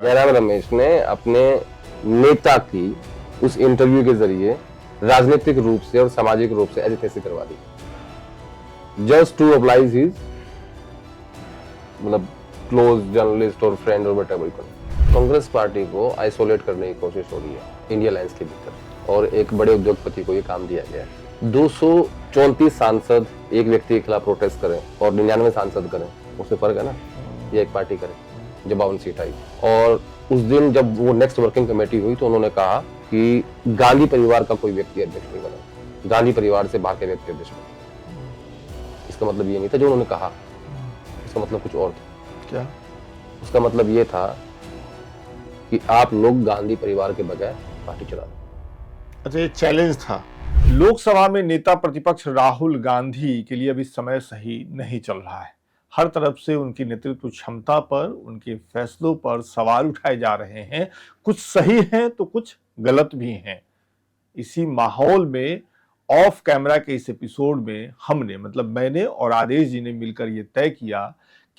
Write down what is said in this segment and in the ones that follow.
जयराम रमेश ने अपने नेता की उस इंटरव्यू के जरिए राजनीतिक रूप से और सामाजिक रूप से एजिटेशन करवा दी, जस्ट टू अप्लाइज हिज मतलब क्लोज जर्नलिस्ट और फ्रेंड और वटेवर। कांग्रेस पार्टी को आइसोलेट करने की कोशिश हो रही है इंडिया लाइंस के भीतर, और एक बड़े उद्योगपति को ये काम दिया गया है। 234 सांसद एक व्यक्ति के खिलाफ प्रोटेस्ट करें और 99 सांसद करें, उसमें फर्क है ना। ये एक पार्टी करे जब 52 सीट आई, और उस दिन जब वो नेक्स्ट वर्किंग कमेटी हुई तो उन्होंने कहा कि गांधी परिवार का कोई व्यक्ति अध्यक्ष नहीं बना, गांधी परिवार से बाहर के व्यक्ति अध्यक्ष बना। इसका मतलब ये नहीं था जो उन्होंने कहा, इसका मतलब कुछ और था। क्या? उसका मतलब ये था कि आप लोग गांधी परिवार के बगैर पार्टी चला दो। अच्छा, ये चैलेंज था। लोकसभा में नेता प्रतिपक्ष राहुल गांधी के लिए अभी समय सही नहीं चल रहा है। हर तरफ से उनकी नेतृत्व क्षमता पर, उनके फैसलों पर सवाल उठाए जा रहे हैं। कुछ सही हैं तो कुछ गलत भी हैं। इसी माहौल में ऑफ कैमरा के इस एपिसोड में हमने, मतलब मैंने और आदेश जी ने मिलकर ये तय किया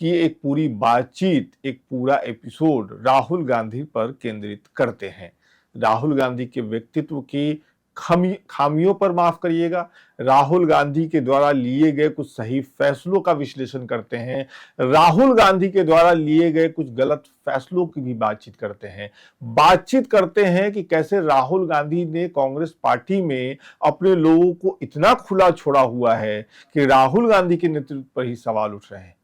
कि एक पूरी बातचीत, एक पूरा एपिसोड राहुल गांधी पर केंद्रित करते हैं। राहुल गांधी के व्यक्तित्व की खामियों पर, माफ करिएगा, राहुल गांधी के द्वारा लिए गए कुछ सही फैसलों का विश्लेषण करते हैं, राहुल गांधी के द्वारा लिए गए कुछ गलत फैसलों की भी बातचीत करते हैं। बातचीत करते हैं कि कैसे राहुल गांधी ने कांग्रेस पार्टी में अपने लोगों को इतना खुला छोड़ा हुआ है कि राहुल गांधी के नेतृत्व पर ही सवाल उठ रहे हैं।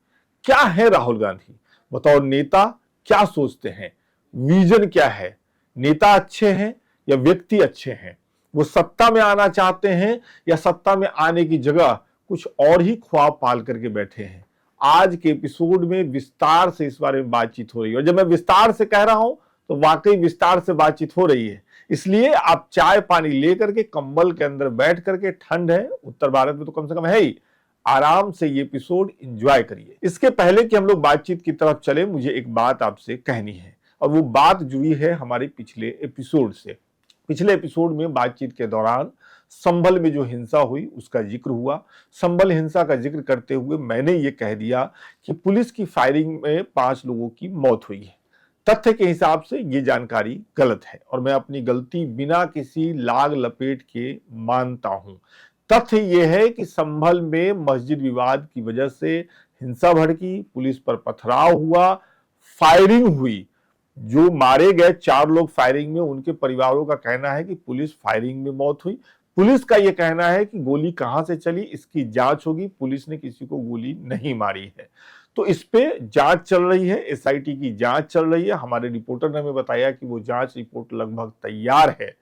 क्या है राहुल गांधी बतौर नेता, क्या सोचते हैं, विजन क्या है? नेता अच्छे हैं या व्यक्ति अच्छे हैं? वो सत्ता में आना चाहते हैं या सत्ता में आने की जगह कुछ और ही ख्वाब पाल करके बैठे हैं? आज के एपिसोड में विस्तार से इस बारे में बातचीत हो रही है, और जब मैं विस्तार से कह रहा हूं तो वाकई विस्तार से बातचीत हो रही है। इसलिए आप चाय पानी लेकर के कंबल के अंदर बैठ करके, ठंड है उत्तर भारत में तो कम से कम है ही, आराम से ये एपिसोड एंजॉय करिए। इसके पहले कि हम लोग बातचीत की तरफ चले, मुझे एक बात आपसे कहनी है, और वो बात जुड़ी है हमारे पिछले एपिसोड से। पिछले एपिसोड में बातचीत के दौरान संभल में जो हिंसा हुई उसका जिक्र हुआ। संभल हिंसा का जिक्र करते हुए मैंने ये कह दिया कि पुलिस की फायरिंग में 5 लोगों की मौत हुई है। तथ्य के हिसाब से ये जानकारी गलत है और मैं अपनी गलती बिना किसी लाग लपेट के मानता हूं। तथ्य ये है कि संभल में मस्जिद विवाद की वजह से हिंसा भड़की, पुलिस पर पथराव हुआ, फायरिंग हुई। जो मारे गए 4 लोग फायरिंग में, उनके परिवारों का कहना है कि पुलिस फायरिंग में मौत हुई। पुलिस का यह कहना है कि गोली कहां से चली इसकी जांच होगी, पुलिस ने किसी को गोली नहीं मारी है। तो इस पे जांच चल रही है, एसआईटी की जांच चल रही है। हमारे रिपोर्टर ने हमें बताया कि वो जांच रिपोर्ट लगभग तैयार है।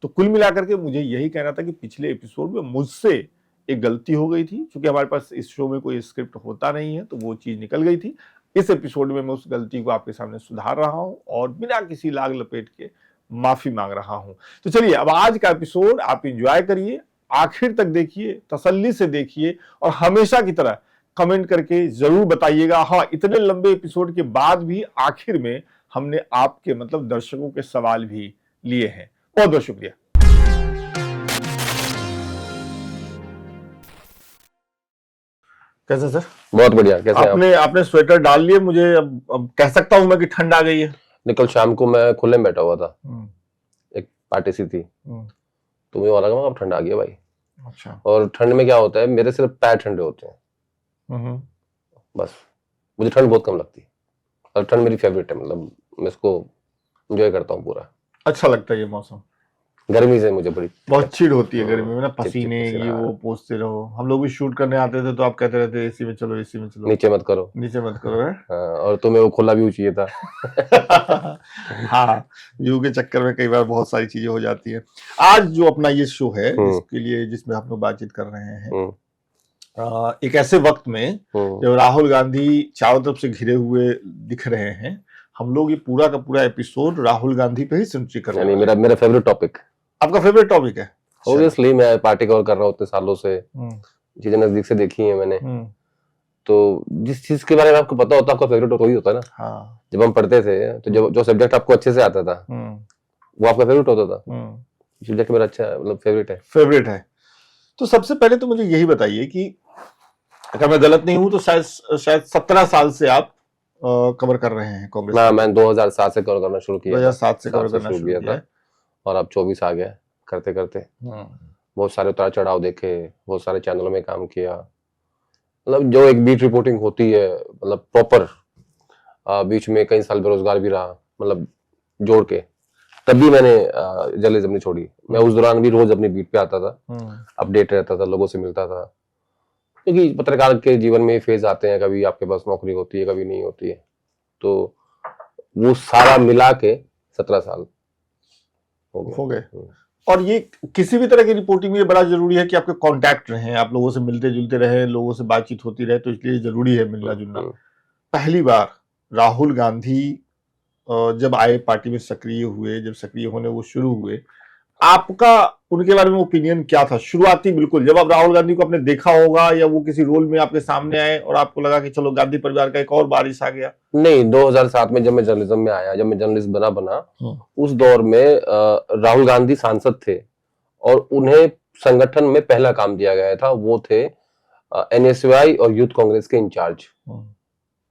तो कुल मिलाकर के मुझे यही कहना था कि पिछले एपिसोड में मुझसे एक गलती हो गई थी, क्योंकि हमारे पास इस शो में कोई स्क्रिप्ट होता नहीं है तो वो चीज निकल गई थी। इस एपिसोड में मैं उस गलती को आपके सामने सुधार रहा हूं और बिना किसी लाग लपेट के माफी मांग रहा हूं। तो चलिए, अब आज का एपिसोड आप एंजॉय करिए, आखिर तक देखिए, तसल्ली से देखिए, और हमेशा की तरह कमेंट करके जरूर बताइएगा। हाँ, इतने लंबे एपिसोड के बाद भी आखिर में हमने आपके, मतलब दर्शकों के सवाल भी लिए हैं। बहुत बहुत शुक्रिया। कैसे सर? बहुत बढ़िया। कैसे आपने स्वेटर डाल लिए? मुझे अब कह सकता हूं मैं कि ठंड आ गई है। कल शाम को मैं खुले में बैठा हुआ था, एक पार्टी सी थी, तो मुझे लगा अब ठंड आ गई भाई। अच्छा। और ठंड में क्या होता है, मेरे सिर्फ पैर ठंडे होते हैं, बस। मुझे ठंड बहुत कम लगती है और ठंड मेरी फेवरेट है, मतलब मैं इसको एंजॉय करता हूँ पूरा। अच्छा लगता है ये मौसम। गर्मी से मुझे बड़ी बहुत चिढ़ होती है गर्मी में ना, पसीने चिप ये वो पोंछते रहो। हम लोग भी शूट करने आते थे तो आप कहते रहते एसी में चलो, एसी में चलो, नीचे मत करो, नीचे मत करो है? हाँ, और तुम्हें वो खुला व्यू चाहिए था। हाँ, व्यू के चक्कर में कई बार बहुत सारी चीजें हो जाती है। आज जो अपना ये शो है जिसमें हम लोग बातचीत कर रहे हैं, एक ऐसे वक्त में जब राहुल गांधी चारों तरफ से घिरे हुए दिख रहे हैं, हम लोग ये पूरा का पूरा एपिसोड राहुल गांधी पे ही सेंट्रिक कर रहे हैं। मेरा फेवरेट टॉपिक। आपका फेवरेट टॉपिक है? ऑब्वियसली मैं पार्टी कवर कर रहा हूँ इतने सालों से, चीजें नजदीक से देखी है मैंने। तो जिस चीज के बारे में आपको पता होता है, आपका फेवरेट वही होता है ना। हाँ। जब हम पढ़ते थे तो जो सब्जेक्ट आपको अच्छे से आता था वो आपका फेवरेट होता था। सब्जेक्ट मेरा अच्छा, मतलब फेवरेट है। तो सबसे पहले तो मुझे यही बताइए कि अगर मैं गलत नहीं हूं तो शायद 17 साल से आप कवर कर रहे हैं कांग्रेस? मैं 2007 से कवर करना शुरू किया 2007 से कवर 7 से करना शुरू किया था और अब 24 आ गया करते करते। बहुत सारे उतार चढ़ाव देखे, बहुत सारे चैनलों में काम किया। मतलब जो एक बीट रिपोर्टिंग होती है, मतलब प्रॉपर, बीच में कई साल बेरोजगार भी रहा, मतलब जोड़ के, तब भी मैंने जर्नलिज्म नहीं छोड़ी। मैं उस दौरान भी रोज अपनी बीट पे आता था, अपडेट रहता था, लोगों से मिलता था, क्योंकि पत्रकार के जीवन में फेज आते हैं, कभी आपके पास नौकरी होती है, कभी नहीं होती है। तो वो सारा मिला के 17 साल हो गए। और ये किसी भी तरह की रिपोर्टिंग में ये बड़ा जरूरी है कि आपके कांटेक्ट रहे, आप लोगों से मिलते जुलते रहे, लोगों से बातचीत होती रहे, तो इसलिए जरूरी है मिलना जुलना। पहली बार राहुल गांधी जब आए, पार्टी में सक्रिय हुए, जब सक्रिय होने वो शुरू हुए, आपका उनके बारे में ओपिनियन क्या था शुरुआती? बिल्कुल जब आप राहुल गांधी को आपने देखा होगा, या वो किसी रोल में आपके सामने आए और आपको लगा कि चलो गांधी परिवार का एक और बारिश आ गया? नहीं, 2007 में जब मैं जर्नलिज्म में आया, जब मैं जर्नलिस्ट बना उस दौर में राहुल गांधी सांसद थे और उन्हें संगठन में पहला काम दिया गया था। वो थे एनएसयूआई और यूथ कांग्रेस के इंचार्ज।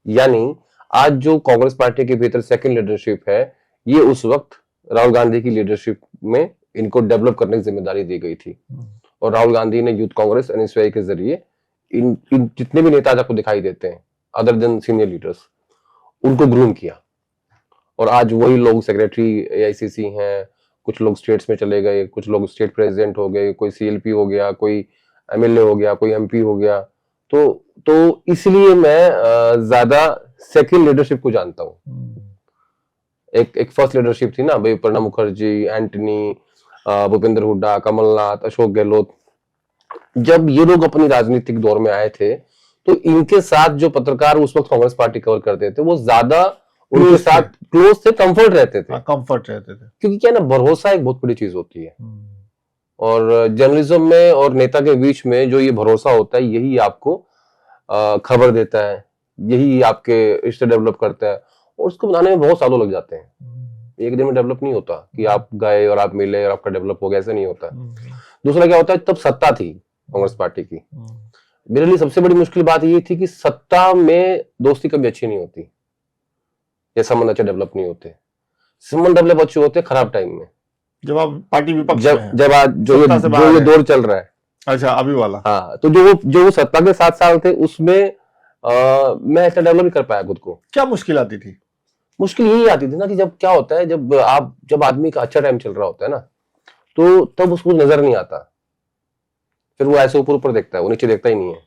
यानी आज जो कांग्रेस पार्टी के भीतर सेकंड लीडरशिप है, ये उस वक्त राहुल गांधी की लीडरशिप में इनको डेवलप करने की जिम्मेदारी दी गई थी। और राहुल गांधी ने यूथ कांग्रेस एनएसयूआई के जरिए इन जितने भी नेता आपको दिखाई देते हैं अदर देन सीनियर लीडर्स, उनको ग्रूम किया। और आज वही लोग सेक्रेटरी एआईसीसी हैं, कुछ लोग स्टेट्स में चले गए, कुछ लोग स्टेट प्रेसिडेंट हो गए, कोई सीएलपी हो गया, कोई एमएलए हो गया, कोई एमपी हो गया। तो इसलिए मैं ज्यादा सेकंड लीडरशिप को जानता हूँ। एक फर्स्ट लीडरशिप थी ना भाई, प्रणब मुखर्जी, एंटनी, भूपेंद्र हुड्डा, कमलनाथ, अशोक गहलोत। जब ये लोग अपनी राजनीतिक दौर में आए थे, तो इनके साथ जो पत्रकार उस वक्त कांग्रेस पार्टी कवर करते थे, वो ज्यादा उनके साथ क्लोज थे, कंफर्ट रहते थे। कंफर्ट रहते थे, क्योंकि क्या ना, भरोसा एक बहुत बड़ी चीज होती है। और जर्नलिज्म में और नेता के बीच में जो ये भरोसा होता है, यही आपको खबर देता है, यही आपके रिश्ते डेवलप करता है। और उसको बनाने में बहुत सालों लग जाते हैं, एक दिन में डेवलप नहीं होता कि आप गए और आप मिले और आपका डेवलप हो गया, ऐसा नहीं होता। दूसरा क्या होता है, तब सत्ता थी कांग्रेस पार्टी की। मेरे लिए सबसे बड़ी मुश्किल बात ये थी कि सत्ता में दोस्ती कभी अच्छी नहीं होती, या संबंध अच्छे डेवलप नहीं होते। संबंध डेवलप अच्छे होते खराब टाइम में, जब आप पार्टी विपक्ष में हैं, जब आज जो ये दौर चल रहा है। अच्छा, अभी वाला। हाँ, तो जो वो सत्ता के 7 साल थे, उसमें मैं ऐसा डेवलप नहीं कर पाया खुद को। क्या मुश्किल आती थी? मुश्किल यही आती थी ना कि जब क्या होता है, जब आदमी का अच्छा टाइम चल रहा होता है ना, तो तब उसको नजर नहीं आता, फिर वो ऐसे ऊपर ऊपर देखता है, वो नीचे देखता ही नहीं है।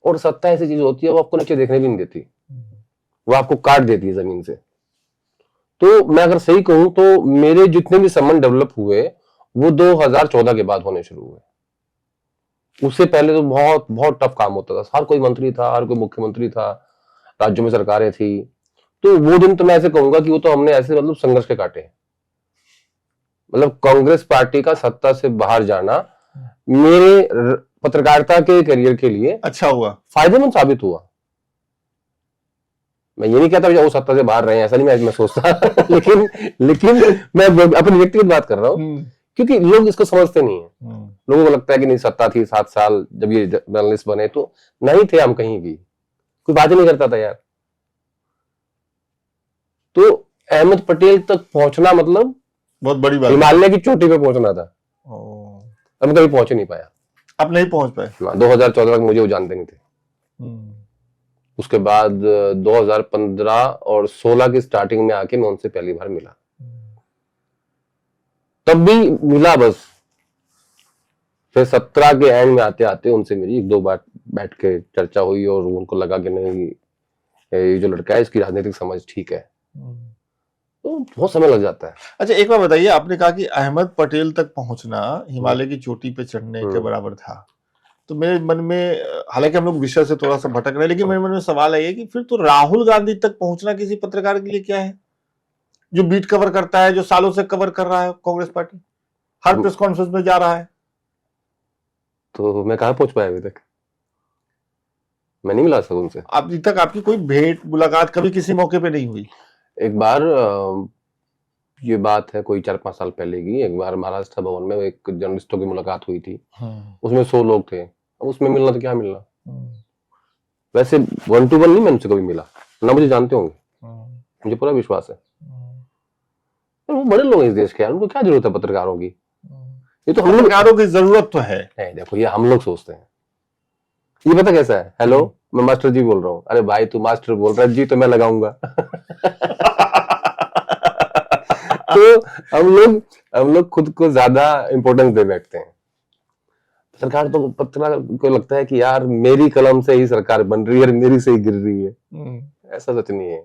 और सत्ता ऐसी चीज होती है, वो आपको नीचे देखने भी नहीं देती, वो आपको काट देती है जमीन से। तो मैं अगर सही कहूं तो मेरे जितने भी संबंध डेवलप हुए, वो 2014 के बाद होने शुरू हुए। उससे पहले तो बहुत बहुत टफ काम होता था। हर कोई मंत्री था, हर कोई मुख्यमंत्री था, राज्यों में सरकारें थी। तो वो दिन तो मैं ऐसे कहूंगा कि वो तो हमने ऐसे मतलब संघर्ष के काटे। मतलब कांग्रेस पार्टी का सत्ता से बाहर जाना मेरे पत्रकारिता के करियर के लिए अच्छा हुआ, फायदेमंद साबित हुआ। मैं ये नहीं कहता वो सत्ता से बाहर रहे हैं, ऐसा नहीं मैं सोचता लेकिन मैं अपनी व्यक्तिगत बात कर रहा हूँ, क्योंकि लोग इसको समझते नहीं है। लोगों को लगता है कि नहीं, सत्ता थी 7 साल, जब ये जर्नलिस्ट बने तो नहीं थे हम कहीं भी, कोई बात ही नहीं करता था यार। तो अहमद पटेल तक पहुंचना मतलब बहुत बड़ी बात, हिमालय की चोटी पे पहुंचना था। हम कभी पहुंच ही नहीं पाया। अब नहीं पहुंच पाए। 2014 तक मुझे वो जानते नहीं थे। उसके बाद 2015 और 16 की स्टार्टिंग में आके मैं उनसे पहली बार मिला, तब भी मिला बस। फिर 17 के एंड में आते आते उनसे मेरी 1-2 बार बैठ के चर्चा हुई, और उनको लगा कि नहीं, ये जो लड़का है इसकी राजनीतिक समझ ठीक है। तो बहुत समय लग जाता है। अच्छा, एक बार बताइए, आपने कहा कि अहमद पटेल तक पहुंचना हिमालय की चोटी पे चढ़ने के बराबर था। तो मेरे मन में, हालांकि हम लोग विषय से थोड़ा सा भटक रहे हैं, लेकिन मेरे मन में सवाल है कि फिर तो राहुल गांधी तक पहुंचना किसी पत्रकार के लिए क्या है, जो बीट कवर करता है, जो सालों से कवर कर रहा है कांग्रेस पार्टी, हर प्रेस कॉन्फ्रेंस में जा रहा है। तो मैं कहाँ पहुंच पाया अभी तक? मैं नहीं मिला सकूं उनसे। अभी तक आपकी कोई भेंट मुलाकात कभी किसी मौके पे नहीं हुई? एक बार ये बात है कोई 4-5 साल पहले की, एक बार महाराष्ट्र भवन में एक जर्नलिस्टों की मुलाकात हुई थी। उसमें 100 लोग थे। अब उसमें मिलना तो क्या मिलना, वैसे 1 to 1 नहीं मैं उनसे कभी मिला। ना मुझे जानते होंगे, हम्म, मुझे पूरा विश्वास है। हम्म, वो बड़े लोग हैं इस देश के यार, उनको क्या जरूरत है पत्रकारों की? हम्म। ये तो हम लोग, पत्रकारों की जरूरत तो है। नहीं देखो ये हम लोग सोचते हैं, ये पता कैसा है, हेलो मैं मास्टर जी बोल रहा हूँ, अरे भाई तू मास्टर बोल रहा है जी तो मैं लगाऊंगा। तो हम लोग खुद को ज्यादा इंपॉर्टेंस दे बैठते हैं। सरकार तो, पत्रकार को लगता है कि यार मेरी कलम से ही सरकार बन रही है और मेरी से ही गिर रही है। ऐसा सच नहीं है,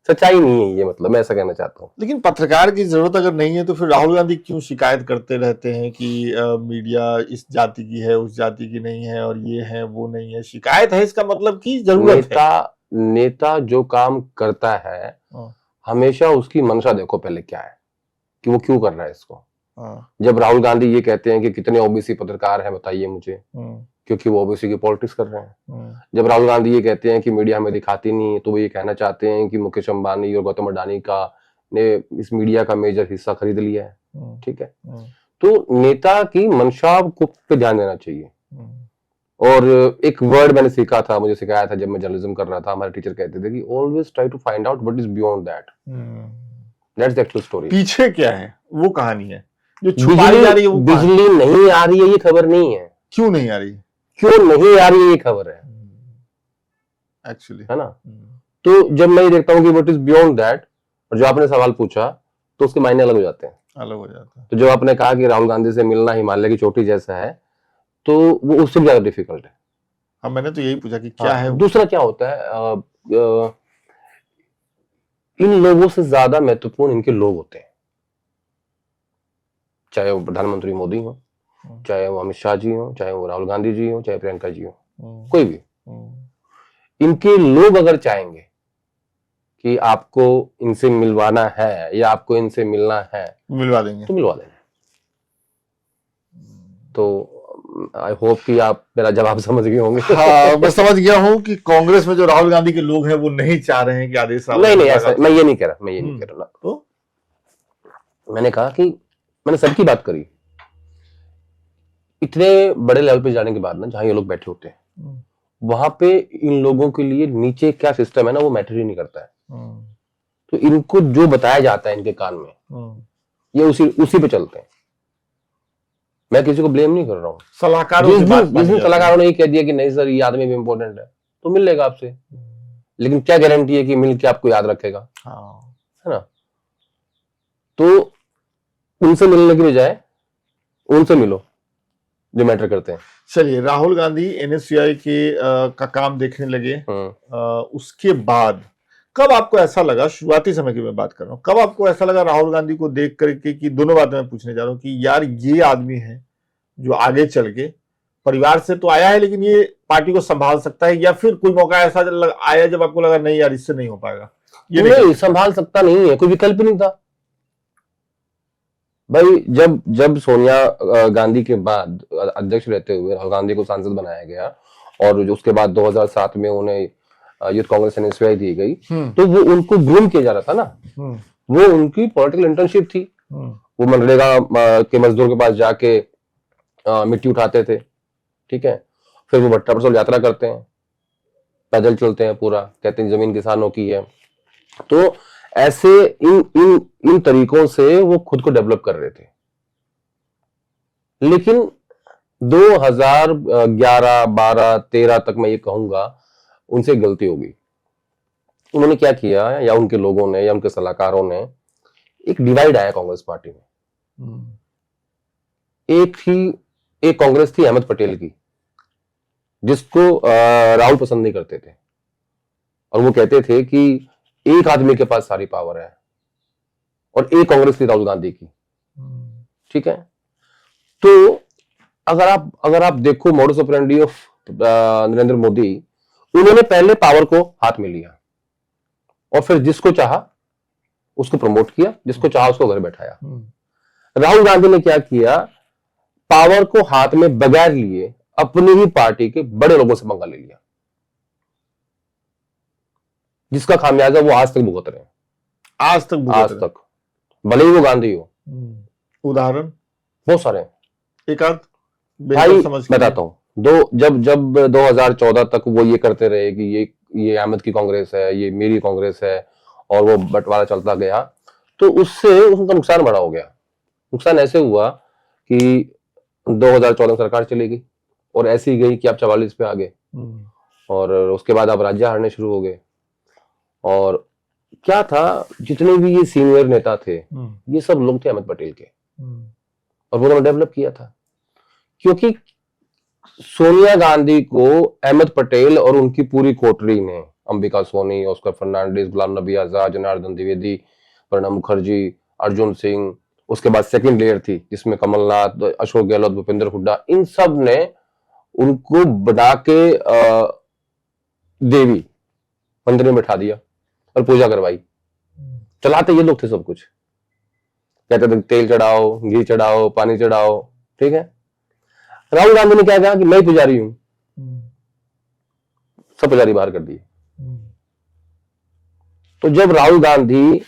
सच्चाई नहीं है ये, मतलब मैं ऐसा कहना चाहता हूँ। लेकिन पत्रकार की जरूरत अगर नहीं है तो फिर राहुल गांधी क्यों शिकायत करते रहते हैं कि मीडिया इस जाति की है, उस जाति की नहीं है, और ये है वो नहीं है? शिकायत है इसका मतलब कि जरूरत है। नेता जो काम करता है हाँ, हमेशा उसकी मंशा देखो पहले क्या है, कि वो क्यों कर रहा है इसको। हाँ, जब राहुल गांधी ये कहते हैं कि कितने ओबीसी पत्रकार हैं बताइए मुझे, क्योंकि वो ओबीसी की पॉलिटिक्स कर रहे हैं। जब राहुल गांधी ये कहते हैं कि मीडिया हमें दिखाती नहीं, तो वो ये कहना चाहते हैं कि मुकेश अंबानी और गौतम अडानी का ने इस मीडिया का मेजर हिस्सा खरीद लिया है। ठीक है, तो नेता की मंशा को पे ध्यान देना चाहिए। और एक वर्ड मैंने सीखा था, मुझे सिखाया था जब मैं जर्नलिज्म कर रहा था, हमारे टीचर कहते थे कि always try to find out what is beyond that, that's the actual story. पीछे क्या है वो कहानी है जो छुपाई जा रही है, वो बिजली नहीं आ रही है ये खबर नहीं है, क्यों नहीं आ रही, क्यों नहीं आ रही है ये खबर है एक्चुअली, है ना। तो जब मैं ये देखता हूँ कि व्हाट इज बियॉन्ड दैट, और जो आपने सवाल पूछा तो उसके मायने अलग हो जाते हैं, अलग हो जाता है। तो जब आपने कहा कि राहुल गांधी से मिलना हिमालय की चोटी जैसा है, तो वो उससे भी ज्यादा डिफिकल्ट है। हाँ, मैंने तो यही पूछा कि क्या है वो? दूसरा क्या होता है, इन लोगों से ज्यादा महत्वपूर्ण इनके लोग होते हैं, चाहे वो प्रधानमंत्री मोदी हो, चाहे वो अमित शाह जी हो, चाहे वो राहुल गांधी जी हो, चाहे प्रियंका जी हो, कोई भी, इनके लोग अगर चाहेंगे कि आपको इनसे मिलवाना है या आपको इनसे मिलना है, मिलवा देंगे, तो मिलवा देंगे। तो आई होप कि आप मेरा जवाब समझ गए होंगे। हाँ, मैं समझ गया हूँ कि कांग्रेस में जो राहुल गांधी के लोग हैं वो नहीं चाह रहे हैं कि आदेश नहीं ऐसा मैं ये नहीं कह रहा, मैं ये नहीं कह रहा। तो मैंने कहा कि मैंने सबकी बात करी, इतने बड़े लेवल पे जाने के बाद ना, जहां ये लोग बैठे होते हैं वहां पे इन लोगों के लिए नीचे क्या सिस्टम है ना, वो मैटर ही नहीं करता है। तो इनको जो बताया जाता है इनके कान में, ये उसी पे चलते हैं। मैं किसी को ब्लेम नहीं कर रहा हूँ। सलाहकारों जिस दिन सलाहकारों ने ये कह दिया कि नहीं सर ये आदमी भी इंपॉर्टेंट है, तो मिल लेगा आपसे, लेकिन क्या गारंटी है कि मिल के आपको याद रखेगा, है ना। तो उनसे मिलने की बजाय उनसे मिलो जो मैटर करते हैं। चलिए, राहुल गांधी एनएसयूआई के का काम देखने लगे, उसके बाद कब आपको ऐसा लगा, शुरुआती समय की मैं बात कर रहा हूँ, कब आपको ऐसा लगा राहुल गांधी को देख करके कि दोनों बातें मैं पूछने जा रहा हूँ कि यार ये आदमी है जो आगे चल के परिवार से तो आया है लेकिन ये पार्टी को संभाल सकता है, या फिर कोई मौका ऐसा आया जब आपको लगा नहीं यार इससे नहीं हो पाएगा, ये नहीं संभाल सकता नहीं है, कोई विकल्प नहीं था भाई। जब सोनिया गांधी के बाद अध्यक्ष रहते हुए राहुल गांधी को सांसद बनाया गया, और जो उसके बाद 2007 में उन्हें यूथ कांग्रेस एनएसयूआई दी गई, तो वो उनको ग्रूम किया जा रहा था ना, वो उनकी पॉलिटिकल इंटर्नशिप थी। वो मनरेगा के मजदूर के पास जाके मिट्टी उठाते थे, ठीक है, फिर वो भट्टा परसोल यात्रा करते हैं, पैदल चलते हैं, पूरा कहते हैं जमीन किसानों की है। तो ऐसे इन तरीकों से वो खुद को डेवलप कर रहे थे। लेकिन 2011, 12, 13 तक मैं ये कहूंगा उनसे गलती होगी। उन्होंने क्या किया, या उनके लोगों ने या उनके सलाहकारों ने, एक डिवाइड आया कांग्रेस पार्टी में। एक कांग्रेस थी अहमद पटेल की, जिसको राहुल पसंद नहीं करते थे, और वो कहते थे कि एक आदमी के पास सारी पावर है, और एक कांग्रेस थी राहुल गांधी की, ठीक है। तो अगर आप देखो modus operandi of Narendra Modi, उन्होंने पहले पावर को हाथ में लिया और फिर जिसको चाहा उसको प्रमोट किया, जिसको चाहा उसको घर बैठाया। राहुल गांधी ने क्या किया, पावर को हाथ में बगैर लिए अपनी ही पार्टी के बड़े लोगों से पंगा ले लिया, जिसका खामियाजा वो आज तक भुगत रहे हैं। आज तक भले ही वो गांधी हो। उदाहरण बहुत सारे हैं, एक आध भाई बताता हूं। जब 2014 तक वो ये करते रहे कि ये ये अहमद की कांग्रेस है, ये मेरी कांग्रेस है, और वो बंटवारा चलता गया, तो उससे उनका नुकसान बड़ा हो गया। नुकसान ऐसे हुआ कि 2014 सरकार चली गई और ऐसी गई कि आप 44 पे आ गए, और उसके बाद आप राज्य हारने शुरू हो गए। और क्या था, जितने भी ये सीनियर नेता थे, ये सब लोग थे अहमद पटेल के, और वो उन्होंने डेवलप किया था। क्योंकि सोनिया गांधी को अहमद पटेल और उनकी पूरी कोटरी ने, अंबिका सोनी, ऑस्कर फर्नांडिस, गुलाम नबी आजाद, जनार्दन द्विवेदी, प्रणब मुखर्जी, अर्जुन सिंह, उसके बाद सेकंड लेयर थी जिसमें कमलनाथ, अशोक गहलोत, भूपेंद्र हुड्डा, इन सब ने उनको बना के देवी मंदिर में बैठा दिया और पूजा करवाई। चलाते ये लोग थे सब कुछ, कहते थे तेल चढ़ाओ, घी चढ़ाओ, पानी चढ़ाओ, ठीक है। राहुल गांधी ने क्या कहा कि मैं ही पुजारी हूं, सब पुजारी बाहर कर दिए। तो जब राहुल गांधी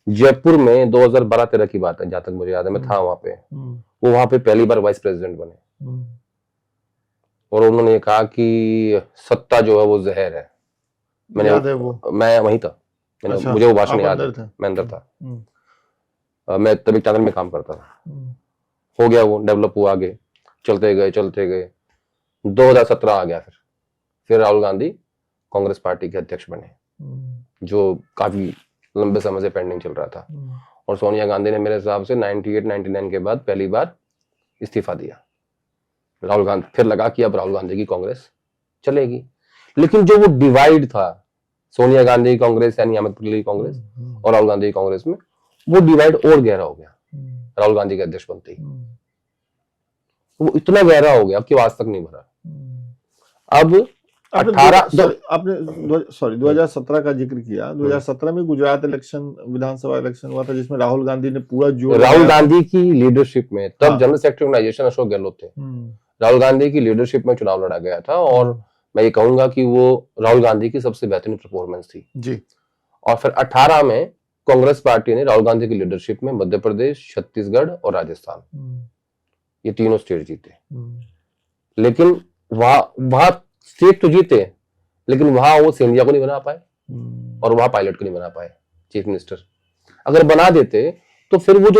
जयपुर में 2012-13 की बात है, जहां तक मुझे याद है, मैं था वहां पे, वो वहां पे पहली बार वाइस प्रेसिडेंट बने, और उन्होंने ये कहा कि सत्ता जो है वो जहर है। मैंने याद है वो, मैं वहीं था, मैंने अच्छा, मुझे वो भाषण याद है, अंदर थे? मैं अंदर था। मैं तभी चैनल में काम करता था। हो गया, वो डेवलप हुआ, आगे चलते गए 2017 आ गया। फिर राहुल गांधी कांग्रेस पार्टी के अध्यक्ष बने, जो काफी लंबे समय से पेंडिंग चल रहा था। और सोनिया गांधी ने मेरे हिसाब से 98-99 के बाद पहली बार इस्तीफा दिया। राहुल गांधी, फिर लगा कि अब राहुल गांधी की कांग्रेस चलेगी। लेकिन जो वो डिवाइड था सोनिया गांधी की कांग्रेस यानी अहमद पटेल की कांग्रेस और राहुल गांधी की कांग्रेस में, वो डिवाइड और गहरा हो गया राहुल गांधी के अध्यक्ष बनते ही। वो इतना गहरा हो गया कि वो आज तक नहीं भरा। अब 2017 का जिक्र किया। 2017 में गुजरात इलेक्शन, विधानसभा इलेक्शन हुआ था, जिसमें राहुल गांधी ने पूरा जोर, राहुल गांधी की लीडरशिप में, तब general secretary organisation Ashok Gehlot थे, राहुल गांधी की लीडरशिप में चुनाव लड़ा गया था। और मैं ये कहूंगा कि वो राहुल गांधी की सबसे बेहतरीन परफॉर्मेंस थी जी। और फिर 18 में कांग्रेस पार्टी ने राहुल गांधी की लीडरशिप में मध्य प्रदेश, छत्तीसगढ़ और राजस्थान, ये तीनों स्टेट जीते। लेकिन वहां स्टेट तो जीते, लेकिन वहां वो सिंधिया को नहीं बना पाए और वहां पायलट को नहीं बना पाए चीफ मिनिस्टर। अगर बना देते तो फिर वो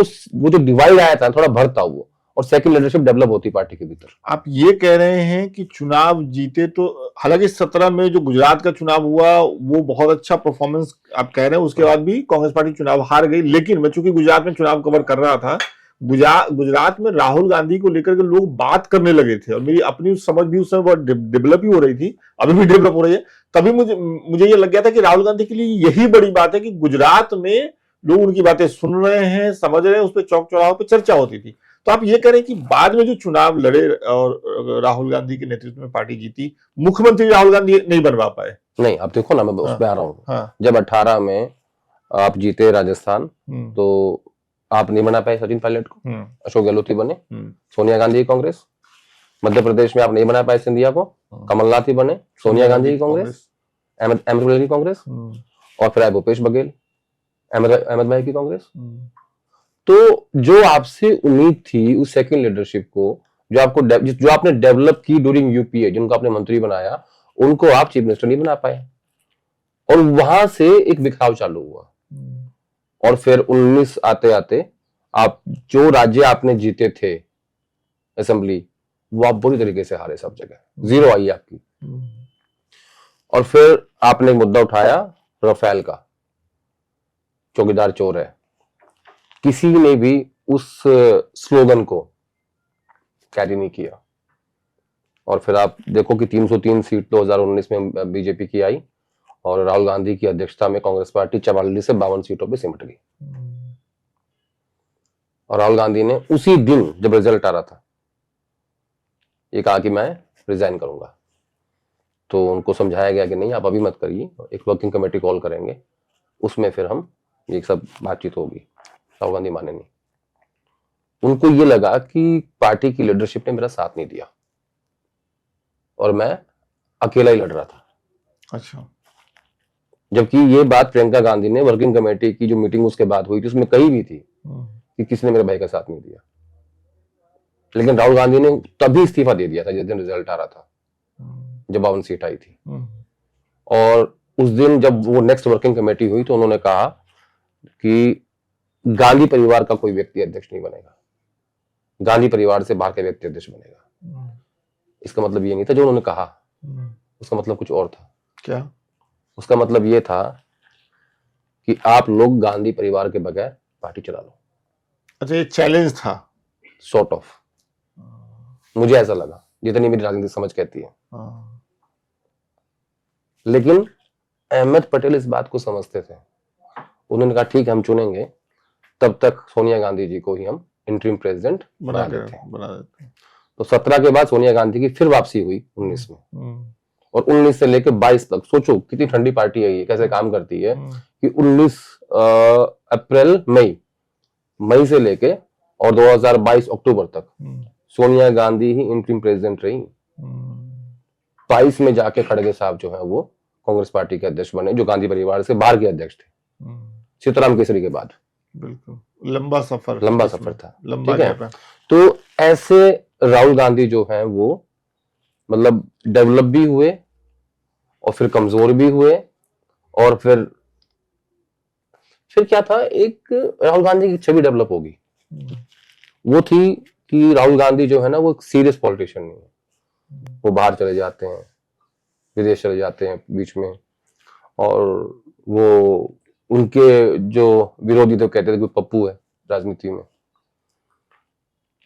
जो डिवाइड आया था, थोड़ा भरता वो, और सेकंड लीडरशिप डेवलप होती पार्टी के भीतर। आप ये कह रहे हैं कि चुनाव जीते तो, हालांकि 17 में जो गुजरात का चुनाव हुआ वो बहुत अच्छा परफॉर्मेंस आप कह रहे हैं, उसके बाद भी कांग्रेस पार्टी चुनाव हार गई। लेकिन मैं चूंकि गुजरात में चुनाव कवर कर रहा था, गुजरात में राहुल गांधी को लेकर के लोग बात करने लगे थे, और मेरी अपनी समझ भी उस समय बहुत डेवलप ही हो रही थी, अभी भी डेवलप हो रही है। तभी मुझे ये लग गया था कि राहुल गांधी के लिए यही बड़ी बात है कि गुजरात में लोग उनकी बातें सुन रहे हैं, समझ रहे हैं, उस पर चौक चौराहों पर चर्चा होती थी। तो आप ये कह रहे हैं कि बाद में जो चुनाव लड़े और राहुल गांधी के नेतृत्व में पार्टी जीती, मुख्यमंत्री राहुल गांधी नहीं बनवा पाए? नहीं, अब देखो ना, मैं उस पर आ रहा हूँ। जब 18 में आप जीते राजस्थान, तो आप नहीं बना पाए सचिन पायलट को, अशोक गहलोत ही बने, सोनिया गांधी की कांग्रेस। मध्य प्रदेश में आप नहीं बना पाए सिंधिया को, कमलनाथ ही बने, सोनिया गांधी की कांग्रेस, अहमद पटेल की कांग्रेस, और फिर आए भूपेश बघेल, अहमद भाई की कांग्रेस। तो जो आपसे उम्मीद थी उस सेकंड लीडरशिप को, जो आपने डेवलप की ड्यूरिंग यूपीए, जिनको आपने मंत्री बनाया, उनको आप चीफ मिनिस्टर नहीं बना पाए, और वहां से एक बिखराव चालू हुआ। और फिर 19 आते आते आप जो राज्य आपने जीते थे असेंबली, वो आप बुरी तरीके से हारे, सब जगह 0 आई आपकी। और फिर आपने एक मुद्दा उठाया राफेल का, चौकीदार चोर है। किसी ने भी उस स्लोगन को कैरी नहीं किया। और फिर आप देखो कि 303 सीट 2019 में बीजेपी की आई, और राहुल गांधी की अध्यक्षता में कांग्रेस पार्टी 44 से 52 सीटों पे सिमट गई। और राहुल गांधी ने उसी दिन जब रिजल्ट आ रहा था, ये कहा कि मैं रिजाइन करूंगा। तो उनको समझाया गया कि नहीं, आप अभी मत करिए, एक वर्किंग कमेटी कॉल करेंगे, उसमें फिर हम ये सब बातचीत होगी। राहुल गांधी माने नहीं। उनको ये लगा कि पार्टी की लीडरशिप ने मेरा साथ नहीं दिया और मैं अकेला ही लड़ रहा था। अच्छा। जबकि ये बात प्रियंका गांधी ने वर्किंग कमेटी की जो मीटिंग उसके बाद हुई थी, उसमें कही भी थी कि किसी ने मेरे भाई का साथ नहीं दिया। लेकिन राहुल गांधी ने तभी इस्तीफा दे दिया था जिस दिन रिजल्ट आ रहा था, जब 52 सीट आई थी। और उस दिन जब वो नेक्स्ट वर्किंग कमेटी हुई तो उन्होंने कहा कि गांधी परिवार का कोई व्यक्ति अध्यक्ष नहीं बनेगा, गांधी परिवार से बाहर का व्यक्ति अध्यक्ष बनेगा। इसका मतलब ये नहीं था जो उन्होंने कहा, उसका मतलब कुछ और था। क्या? उसका मतलब ये था कि आप लोग गांधी परिवार के बगैर पार्टी चला लो। अच्छा, ये चैलेंज था सॉर्ट ऑफ, मुझे ऐसा लगा जितनी मेरी राजनीतिक समझ कहती है। लेकिन अहमद पटेल इस बात को समझते थे। उन्होंने कहा ठीक है हम चुनेंगे, तब तक सोनिया गांधी जी को ही हम इंटरिम प्रेसिडेंट बना देते हैं। तो 17 के बाद सोनिया गांधी की फिर वापसी हुई 19 में, और 19 से लेकर 22 तक सोचो कितनी ठंडी पार्टी है ये, कैसे काम करती है कि 19 अप्रैल मई से लेके और 2022 अक्टूबर तक सोनिया गांधी ही इंटरिम प्रेसिडेंट रही। 22 में जाके खड़गे साहब जो है वो कांग्रेस पार्टी के अध्यक्ष बने, जो गांधी परिवार से बाहर के अध्यक्ष थे सीताराम केसरी के बाद। बिल्कुल लंबा सफर था, ठीक है। तो ऐसे राहुल गांधी जो है वो मतलब डेवलप भी हुए और फिर कमजोर भी हुए, और फिर क्या था, एक राहुल गांधी की छवि डेवलप होगी वो थी कि राहुल गांधी जो है ना वो एक सीरियस पॉलिटिशियन नहीं है। वो बाहर चले जाते हैं, विदेश चले जाते हैं बीच में, और वो उनके जो विरोधी तो कहते थे कि पप्पू है राजनीति में।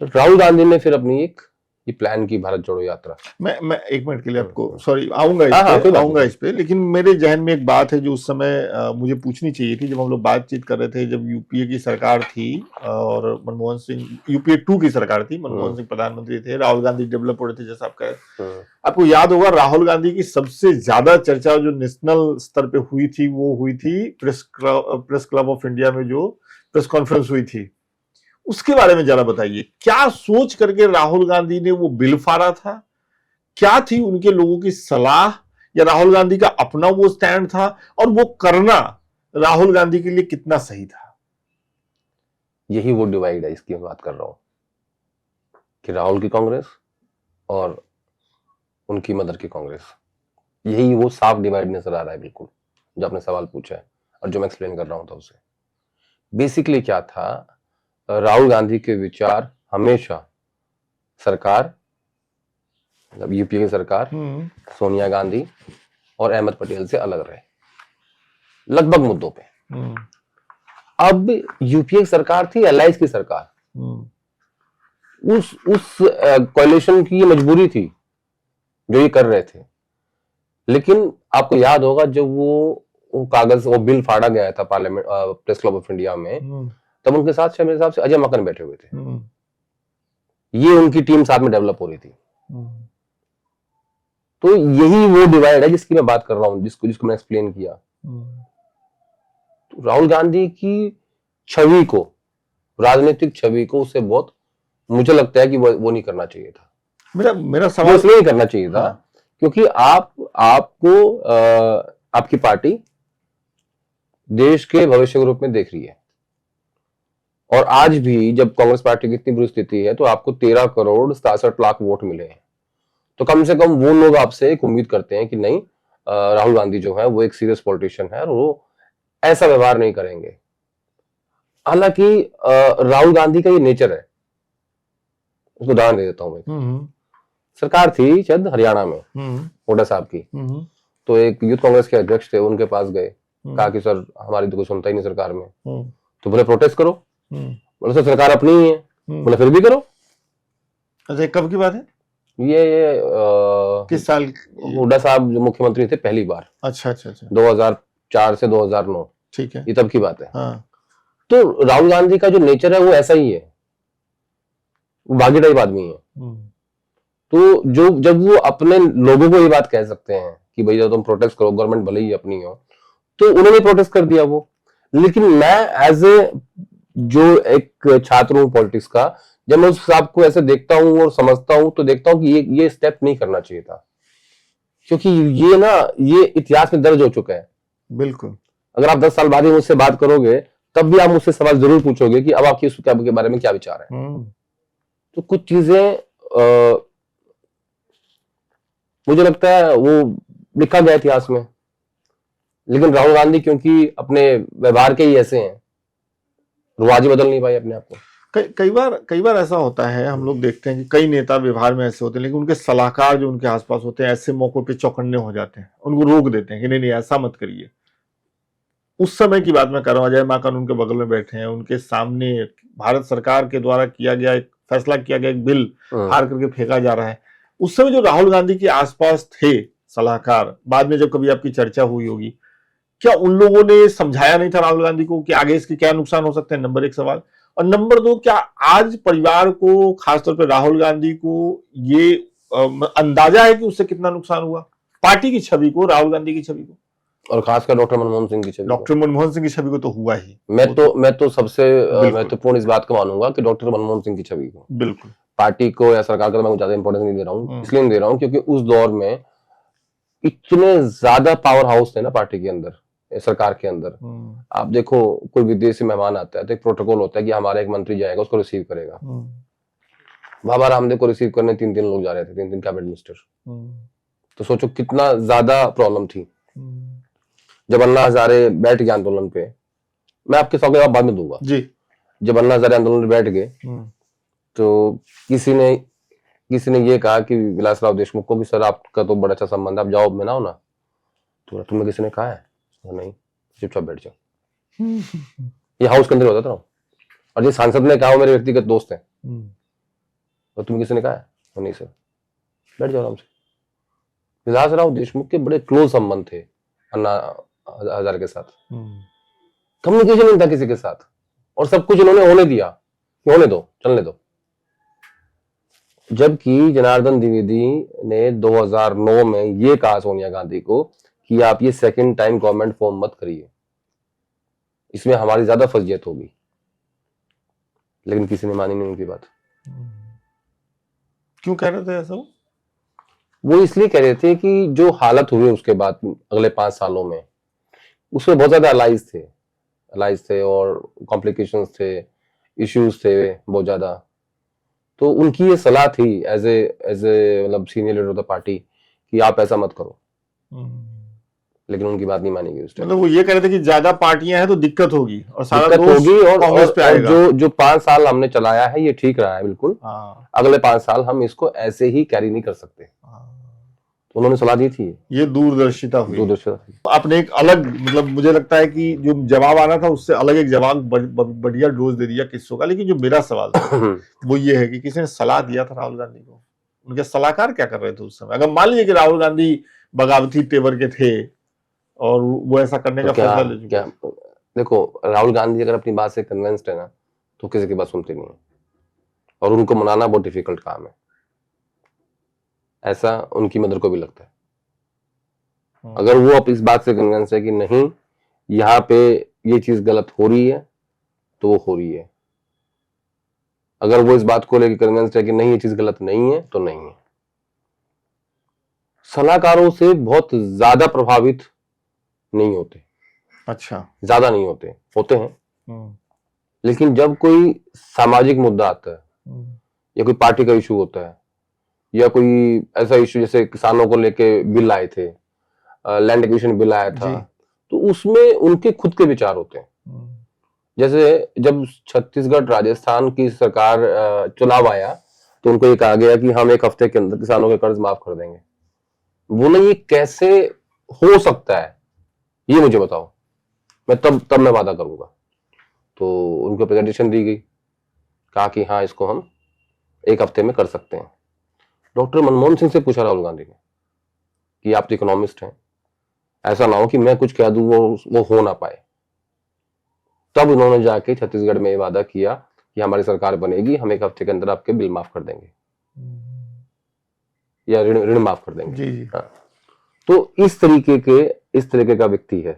राहुल गांधी ने फिर अपनी एक ये प्लान की भारत जोड़ो यात्रा। मैं एक मिनट के लिए आपको सॉरी आऊंगा इस पे, लेकिन मेरे जहन में एक बात है जो उस समय मुझे पूछनी चाहिए थी जब हम लोग बातचीत कर रहे थे, जब यूपीए की सरकार थी और मनमोहन सिंह, यूपीए 2 की सरकार थी, मनमोहन सिंह प्रधानमंत्री थे, राहुल गांधी डेवलप हो रहे थे जैसा आप कह रहे हैं। आपको याद होगा राहुल गांधी की सबसे ज्यादा चर्चा जो नेशनल स्तर पे हुई थी वो हुई थी प्रेस क्लब ऑफ इंडिया में जो प्रेस कॉन्फ्रेंस हुई थी, उसके बारे में जरा बताइए। क्या सोच करके राहुल गांधी ने वो बिल फाड़ा था? क्या थी उनके लोगों की सलाह, या राहुल गांधी का अपना वो स्टैंड था, और वो करना राहुल गांधी के लिए कितना सही था? यही वो डिवाइड है, इसकी मैं बात कर रहा हूं कि राहुल की कांग्रेस और उनकी मदर की कांग्रेस, यही वो साफ डिवाइड नजर आ रहा है बिल्कुल, जो आपने सवाल पूछा है और जो मैं एक्सप्लेन कर रहा हूं था उसे। बेसिकली क्या था, राहुल गांधी के विचार हमेशा सरकार, मतलब यूपीए की सरकार, सोनिया गांधी और अहमद पटेल से अलग रहे लगभग मुद्दों पे। अब यूपीए की सरकार थी एलाइज की सरकार, उस कोalition की मजबूरी थी जो ये कर रहे थे। लेकिन आपको याद होगा जब वो कागज, वो बिल फाड़ा गया था parliament press club of India में, तब उनके साथ मेरे हिसाब से अजय माकन बैठे हुए थे। ये उनकी टीम साथ में डेवलप हो रही थी। तो यही वो डिवाइड है जिसकी मैं बात कर रहा हूं, जिसको मैंने एक्सप्लेन किया। तो राहुल गांधी की छवि को, राजनीतिक छवि को उससे बहुत, मुझे लगता है कि वो नहीं करना चाहिए था। मेरा सवाल इसलिए नहीं करना चाहिए था क्योंकि आपको आपकी पार्टी देश के भविष्य के रूप में देख रही है, और आज भी जब कांग्रेस पार्टी की इतनी बुरी स्थिति है तो आपको 13 करोड़ 67 लाख वोट मिले हैं, तो कम से कम वो लोग आपसे एक उम्मीद करते हैं कि नहीं, राहुल गांधी जो है वो एक सीरियस पॉलिटिशियन है और वो ऐसा व्यवहार नहीं करेंगे। हालांकि राहुल गांधी का ये नेचर है। उसको उदाहरण दे देता हूं मैं। सरकार थी शायद हरियाणा में हुड्डा साहब की, तो एक यूथ कांग्रेस के अध्यक्ष थे, उनके पास गए, कहा कि सर हमारी तो कोई सुनता ही नहीं सरकार में। तो बोले प्रोटेस्ट करो। बोले सर सरकार अपनी ही है। बोले फिर भी करो। अच्छा, कब की बात है ये? किस साल? हुड्डा साहब जो मुख्यमंत्री थे पहली बार। अच्छा, 2004 से 2009। ठीक है, ये तब की बात है। हाँ। तो राहुल गांधी का जो नेचर है वो ऐसा ही है, वो बागी टाइप आदमी है। तो जब वो अपने लोगों को ये बात कह सकते हैं कि भैया तुम प्रोटेस्ट करो, गवर्नमेंट भले ही अपनी हो, तो उन्होंने प्रोटेस्ट कर दिया वो। लेकिन मैं एज ए जो एक छात्र हूं पॉलिटिक्स का, जब मैं उस साहब को ऐसे देखता हूं और समझता हूं तो देखता हूं कि ये स्टेप नहीं करना चाहिए था, क्योंकि ये इतिहास में दर्ज हो चुका है। बिल्कुल। अगर आप 10 साल बाद ही मुझसे बात करोगे तब भी आप मुझसे सवाल जरूर पूछोगे कि अब आपकी उस के बारे में क्या विचार है। तो कुछ चीजें मुझे लगता है वो लिखा गया इतिहास में, लेकिन राहुल गांधी क्योंकि अपने व्यवहार के ही ऐसे हैं, रुआज ही बदल नहीं पाए अपने आप को। कई बार ऐसा होता है, हम लोग देखते हैं कि कई नेता व्यवहार में ऐसे होते हैं, लेकिन उनके सलाहकार जो उनके आसपास होते हैं ऐसे मौकों पे चौकन्ने हो जाते हैं, उनको रोक देते हैं कि नहीं नहीं ऐसा मत करिए। उस समय की बात मैं कर रहा हूँ, अजय माकन उनके बगल में बैठे हैं, उनके सामने भारत सरकार के द्वारा किया गया एक फैसला किया गया, एक बिल हार करके फेंका जा रहा है। उस समय जो राहुल गांधी के आसपास थे सलाहकार, बाद में जब कभी आपकी चर्चा हुई होगी, क्या उन लोगों ने समझाया नहीं था राहुल गांधी को कि आगे इसके क्या नुकसान हो सकते हैं? नंबर एक सवाल। और नंबर दो, क्या आज परिवार को, खासतौर पर राहुल गांधी को, ये अंदाजा है कि उससे कितना नुकसान हुआ पार्टी की छवि को, राहुल गांधी की छवि को, और खासकर डॉक्टर मनमोहन सिंह की छवि? डॉक्टर मनमोहन सिंह की छवि को तो हुआ ही। मैं तो सबसे महत्वपूर्ण इस बात को मानूंगा कि डॉक्टर मनमोहन सिंह की छवि को, बिल्कुल, पार्टी को या सरकार को मैं ज्यादा इंपॉर्टेंस नहीं दे रहा हूँ। इसलिए नहीं दे रहा हूँ क्योंकि उस दौर में इतने ज्यादा पावर हाउस थे ना पार्टी के अंदर, सरकार के अंदर। आप देखो, कोई विदेशी मेहमान आता है तो एक प्रोटोकॉल होता है कि हमारा एक मंत्री जाएगा, उसको रिसीव करेगा। बाबा रामदेव को रिसीव करने 3 लोग जा रहे थे, 3 कैबिनेट मिनिस्टर। तो सोचो कितना ज्यादा प्रॉब्लम थी। जब अन्ना हजारे बैठ गए आंदोलन पे, मैं आपके सवाल का जवाब बाद में दूंगा जी। जब अन्ना हजारे आंदोलन पे बैठ गए तो किसी ने ये कहा कि विलासराव देशमुख को कि सर आपका तो बड़ा अच्छा संबंध है, आप जाओ बनाओ ना। तो तुम्हें किसी ने कहा है? नहीं, चुपचाप बैठ जाओ। ये हाउस के अंदर होता था। और जिस सांसद ने कहा वो मेरे व्यक्तिगत दोस्त हैं, तो तुम्हें किसी ने कहा है? नहीं सर, बैठ जाओ आराम से। विलासराव देशमुख के बड़े क्लोज संबंध थे अन्ना हजारे के साथ, कम्युनिकेशन नहीं था किसी के साथ, और सब कुछ इन्होंने होने दिया, होने दो, चलने दो। जबकि जनार्दन द्विवेदी ने 2009 में ये कहा सोनिया गांधी को कि आप ये सेकंड टाइम गवर्नमेंट फॉर्म मत करिए, इसमें हमारी ज्यादा फजीयत होगी। लेकिन किसी ने मानी नहीं उनकी बात। क्यों कह रहे थे ऐसा? वो इसलिए कह रहे थे कि जो हालत हुई उसके बाद अगले 5 सालों में, उसमें बहुत ज्यादा अलाइज थे और कॉम्प्लिकेशंस थे, इश्यूज थे बहुत ज्यादा। तो उनकी ये सलाह थी एज ए मतलब senior leader of the party कि आप ऐसा मत करो। लेकिन उनकी बात नहीं मानी गई उस टाइम। मतलब वो ये कह रहे थे कि ज्यादा पार्टियां हैं तो दिक्कत होगी और सारा दिक्कत होगी, और जो 5 साल हमने चलाया है ये ठीक रहा है बिल्कुल। अगले 5 साल हम इसको ऐसे ही कैरी नहीं कर सकते। तो उन्होंने सलाह दी थी। ये दूरदर्शिता हुई। आपने एक अलग, मतलब मुझे लगता है कि जो जवाब आना था उससे अलग एक जवाब बढ़िया डोज दे दिया किस्सों का। लेकिन जो मेरा सवाल था वो ये है कि किसी ने सलाह दिया था राहुल गांधी को, उनके सलाहकार क्या कर रहे थे उस समय? अगर मान लीजिए कि राहुल गांधी बगावती तेवर के थे और वो ऐसा करने का फैसला ले चुके। देखो, राहुल गांधी अगर अपनी बात से कन्विंस्ड है ना तो किसी की बात सुनते नहीं है, और उनको मनाना बहुत डिफिकल्ट काम है, ऐसा उनकी मदर को भी लगता है। अगर वो अब इस बात से कन्विंस है कि नहीं यहाँ पे ये चीज गलत हो रही है तो वो हो रही है, अगर वो इस बात को लेकर कन्विंस है कि नहीं ये चीज गलत नहीं है तो नहीं है। सलाहकारों से बहुत ज्यादा प्रभावित नहीं होते। अच्छा, ज्यादा नहीं होते हैं। लेकिन जब कोई सामाजिक मुद्दा आता है या कोई पार्टी का इशू होता है या कोई ऐसा इशू जैसे किसानों को लेके बिल आए थे, लैंड एक्विजिशन बिल आया था, तो उसमें उनके खुद के विचार होते हैं। जैसे जब छत्तीसगढ़ राजस्थान की सरकार चुनाव आया तो उनको ये कहा गया कि हम 1 हफ्ते के अंदर किसानों के कर्ज माफ कर देंगे। बोले ये कैसे हो सकता है, ये मुझे बताओ, मैं तब मैं वादा करूंगा। तो उनको प्रेजेंटेशन दी गई, कहा कि हाँ इसको हम 1 हफ्ते में कर सकते हैं। डॉक्टर मनमोहन सिंह से पूछा राहुल गांधी ने कि आप तो इकोनॉमिस्ट हैं, ऐसा ना हो कि मैं कुछ कह दूं वो हो ना पाए। तब उन्होंने जाके छत्तीसगढ़ में वादा किया कि हमारी सरकार बनेगी, हम 1 हफ्ते के अंदर आपके बिल माफ कर देंगे या ऋण माफ कर देंगे। जी। हाँ। तो इस तरीके का व्यक्ति है,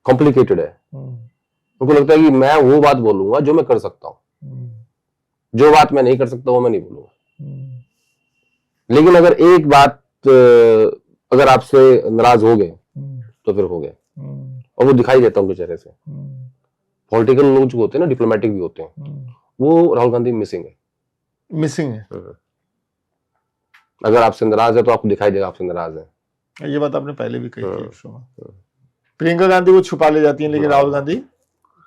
कॉम्प्लिकेटेड है। उनको लगता है कि मैं वो बात बोलूंगा जो मैं कर सकता हूं, जो बात मैं नहीं कर सकता वो मैं नहीं बोलूंगा। लेकिन अगर एक बात अगर आपसे नाराज हो गए तो फिर हो गए, और वो दिखाई देता उनके चेहरे से। पॉलिटिकल लोग जो होते हैं ना, डिप्लोमेटिक भी होते हैं, वो राहुल गांधी मिसिंग है। अगर आपसे नाराज है तो आपको दिखाई देगा आपसे नाराज है। ये बात आपने पहले भी कही थी एक शो में। प्रियंका गांधी वो छुपा ले जाती है, लेकिन राहुल गांधी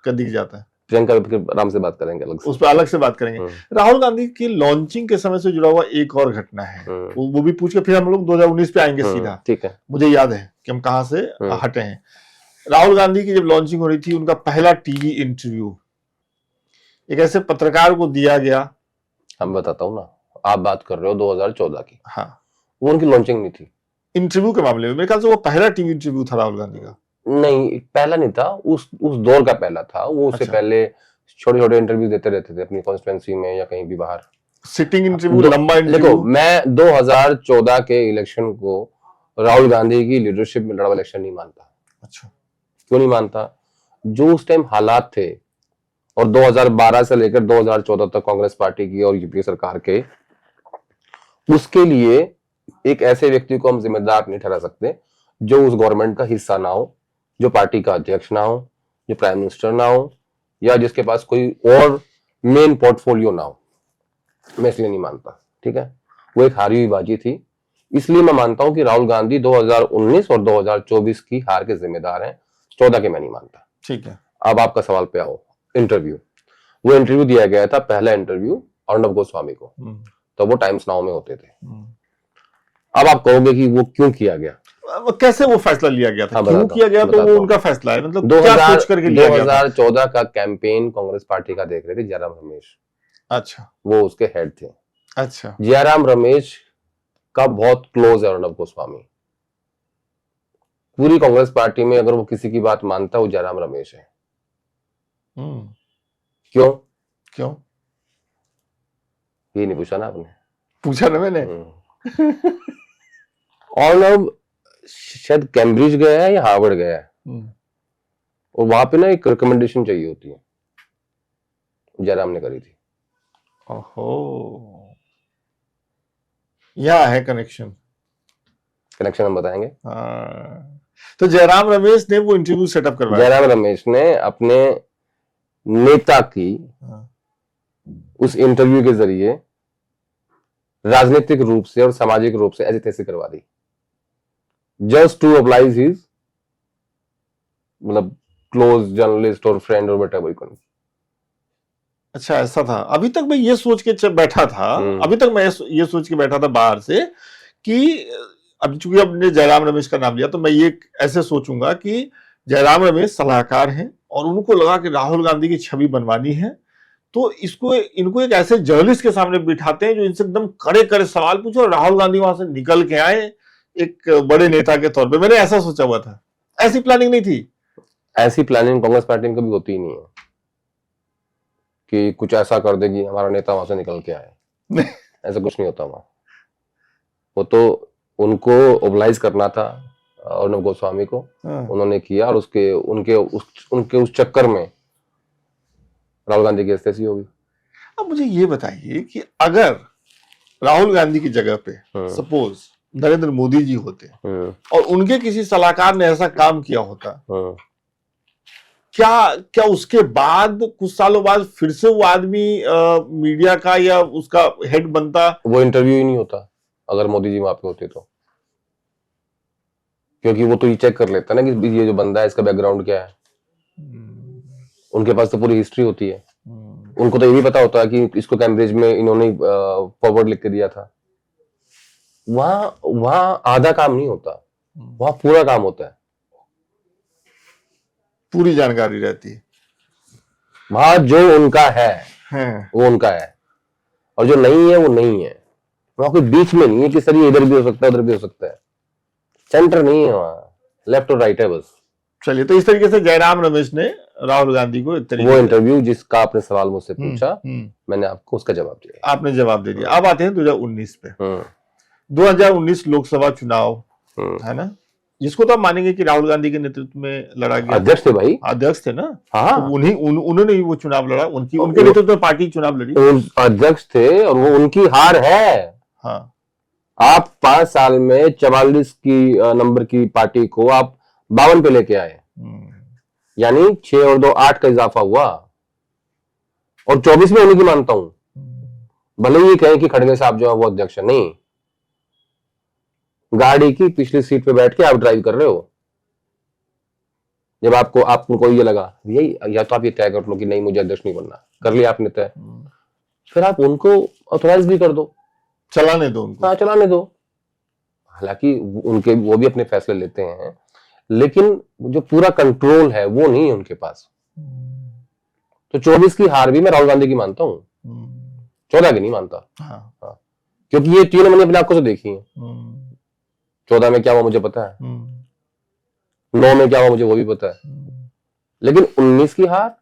का दिख जाता है। प्रियंका फिर आराम से बात करेंगे अलग से, उस पर अलग से बात करेंगे। राहुल गांधी की लॉन्चिंग के समय से जुड़ा हुआ एक और घटना है, वो भी पूछ के फिर हम लोग 2019 पे आएंगे सीधा। ठीक है, मुझे याद है कि हम कहां से हटे हैं। राहुल गांधी की जब लॉन्चिंग हो रही थी, उनका पहला टीवी इंटरव्यू एक ऐसे पत्रकार को दिया गया। हम बताता हूँ ना, आप बात कर रहे हो 2014 की। हाँ, वो उनकी लॉन्चिंग नहीं थी इंटरव्यू के मामले में। मेरे ख्याल से वो पहला टीवी इंटरव्यू था राहुल गांधी का। नहीं, पहला नहीं था, उस दौर का पहला था वो। उससे पहले छोटे छोटे इंटरव्यू देते रहते थे अपनी कॉन्स्टिट्यूएंसी में या कहीं भी बाहर, सिटिंग इंटरव्यू, लंबा इंटरव्यू। देखो, मैं 2014 के इलेक्शन को राहुल गांधी की लीडरशिप में लड़ा इलेक्शन नहीं मानता। अच्छा, क्यों नहीं मानता? जो उस टाइम हालात थे, और 2012 से लेकर 2014 तक कांग्रेस पार्टी की और यूपीए सरकार के, उसके लिए एक ऐसे व्यक्ति को हम जिम्मेदार नहीं ठहरा सकते जो उस गवर्नमेंट का हिस्सा ना हो, जो पार्टी का अध्यक्ष ना हो, जो प्राइम मिनिस्टर ना हो, या जिसके पास कोई और मेन पोर्टफोलियो ना हो। मैं इसलिए नहीं मानता, ठीक है। वो एक हारी हुई बाजी थी, इसलिए मैं मानता हूं कि राहुल गांधी 2019 और 2024 की हार के जिम्मेदार हैं। 14 के मैं नहीं मानता। ठीक है, अब आपका सवाल पे आओ। इंटरव्यू, वो इंटरव्यू दिया गया था, पहला इंटरव्यू अर्णब गोस्वामी को, तो वो टाइम्स नाउ में होते थे। अब आप कहोगे कि वो क्यों किया गया, कैसे वो फैसला लिया गया था, क्यों किया गया? तो वो उनका फैसला है, मतलब 2000, क्या सोच करके लिया गया था? 2014 का कैंपेन कांग्रेस पार्टी का देख रहे थे जयराम रमेश। अच्छा, वो उसके हेड थे। अच्छा, जयराम रमेश का बहुत क्लोज है अर्णब गोस्वामी। पूरी कांग्रेस पार्टी में अगर वो किसी की बात मानता है, वो जयराम रमेश है। क्यों? क्यों? ये नहीं पूछा ना आपने? पूछा ना मैंने। अर्णब शायद कैम्ब्रिज गया है या हार्वर्ड गया है, और वहां पे ना एक रिकमेंडेशन चाहिए होती है, जयराम ने करी थी। ओहो, यह है कनेक्शन। हम बताएंगे। तो जयराम रमेश ने वो इंटरव्यू सेटअप करवाया। जयराम रमेश ने अपने नेता की उस इंटरव्यू के जरिए राजनीतिक रूप से और सामाजिक रूप से ऐसी तैसी करवा दी, जस्ट टू oblige हिज, मतलब क्लोज जर्नलिस्ट और फ्रेंड और whatever you can। अच्छा, ऐसा था। अभी तक मैं ये सोच के बैठा था, अभी तक मैं ये सोच के बैठा था बाहर से कि अब चूंकि आपने जयराम रमेश का नाम लिया, तो मैं ये ऐसे सोचूंगा कि जयराम रमेश सलाहकार हैं और उनको लगा कि राहुल गांधी की छवि बनवानी है, तो इनको एक ऐसे जर्नलिस्ट के सामने बिठाते हैं जो इनसे एकदम कड़े कड़े सवाल पूछे और राहुल गांधी वहां से निकल के आए एक बड़े नेता के तौर पे। मैंने ऐसा सोचा हुआ था। ऐसी प्लानिंग नहीं थी। ऐसी प्लानिंग कांग्रेस पार्टी में कभी होती ही नहीं है कि कुछ ऐसा कर देगी हमारा नेता वहां से निकल के आए। ऐसा कुछ नहीं होता वहां। वो तो उनको ओबलाइज करना था अर्णब गोस्वामी को, उन्होंने किया, और उनके उस चक्कर में राहुल गांधी की ऐसी होगी। अब मुझे ये बताइए कि अगर राहुल गांधी की जगह पे सपोज नरेंद्र मोदी जी होते और उनके किसी सलाहकार ने ऐसा काम किया होता, क्या उसके बाद कुछ सालों बाद फिर से वो आदमी मीडिया का या उसका हेड बनता? वो इंटरव्यू ही नहीं होता अगर मोदी जी वहां पे होते तो, क्योंकि वो तो ये चेक कर लेता ना कि ये जो बंदा है इसका बैकग्राउंड क्या है। उनके पास तो पूरी हिस्ट्री होती है। उनको तो ये भी पता होता है कि इसको कैम्ब्रिज में इन्होंने फॉरवर्ड लिख के दिया था। वहां आधा काम नहीं होता, वहां पूरा काम होता है, पूरी जानकारी रहती है। वहां जो उनका है वो उनका है, और जो नहीं है वो नहीं है। वहां कोई बीच में नहीं है कि सर ये इधर भी हो सकता है उधर भी हो सकता है। सेंटर नहीं है वहां, लेफ्ट और राइट है बस। चलिए, तो इस तरीके से जयराम रमेश ने राहुल गांधी को वो इंटरव्यू जिसका आपने सवाल मुझसे पूछा, मैंने आपको उसका जवाब दिया। आपने जवाब दे दिया। अब आते हैं 2019 पे। 2019 लोकसभा चुनाव है ना, जिसको तो आप मानेंगे कि राहुल गांधी के नेतृत्व में लड़ा गया। अध्यक्ष थे भाई, अध्यक्ष थे ना। हाँ, तो उन्होंने ही वो चुनाव लड़ा, उनके नेतृत्व में पार्टी चुनाव लड़ी। अध्यक्ष थे और वो उनकी हार है। हाँ, आप 5 साल में 44 की नंबर की पार्टी को आप 52 पे लेके आए, यानी 6 और 2 8 का इजाफा हुआ, और 24 में उन्हीं की मानता हूं। भले ही कहें कि खड़गे साहब जो है वो अध्यक्ष है, नहीं, गाड़ी की पिछली सीट पे बैठ के आप ड्राइव कर रहे हो। जब आपको ये लगा यही, या तो आप ये तय कर लो कि नहीं मुझे अध्यक्ष नहीं बनना, कर लिया आपने तय, फिर आप उनको ऑथोराइज भी कर दो, चलाने दो उनको। हाँ चलाने दो। हालांकि वो भी अपने फैसले लेते हैं, लेकिन जो पूरा कंट्रोल है वो नहीं है उनके पास। तो 24 की हार भी मैं राहुल गांधी की मानता हूँ, 14 की नहीं मानता। हाँ। क्योंकि ये तीनों मैंने अपनी आंखों से देखी है। 14 में क्या हुआ मुझे पता है, 9 में क्या हुआ मुझे वो भी पता है, लेकिन 19 की हार,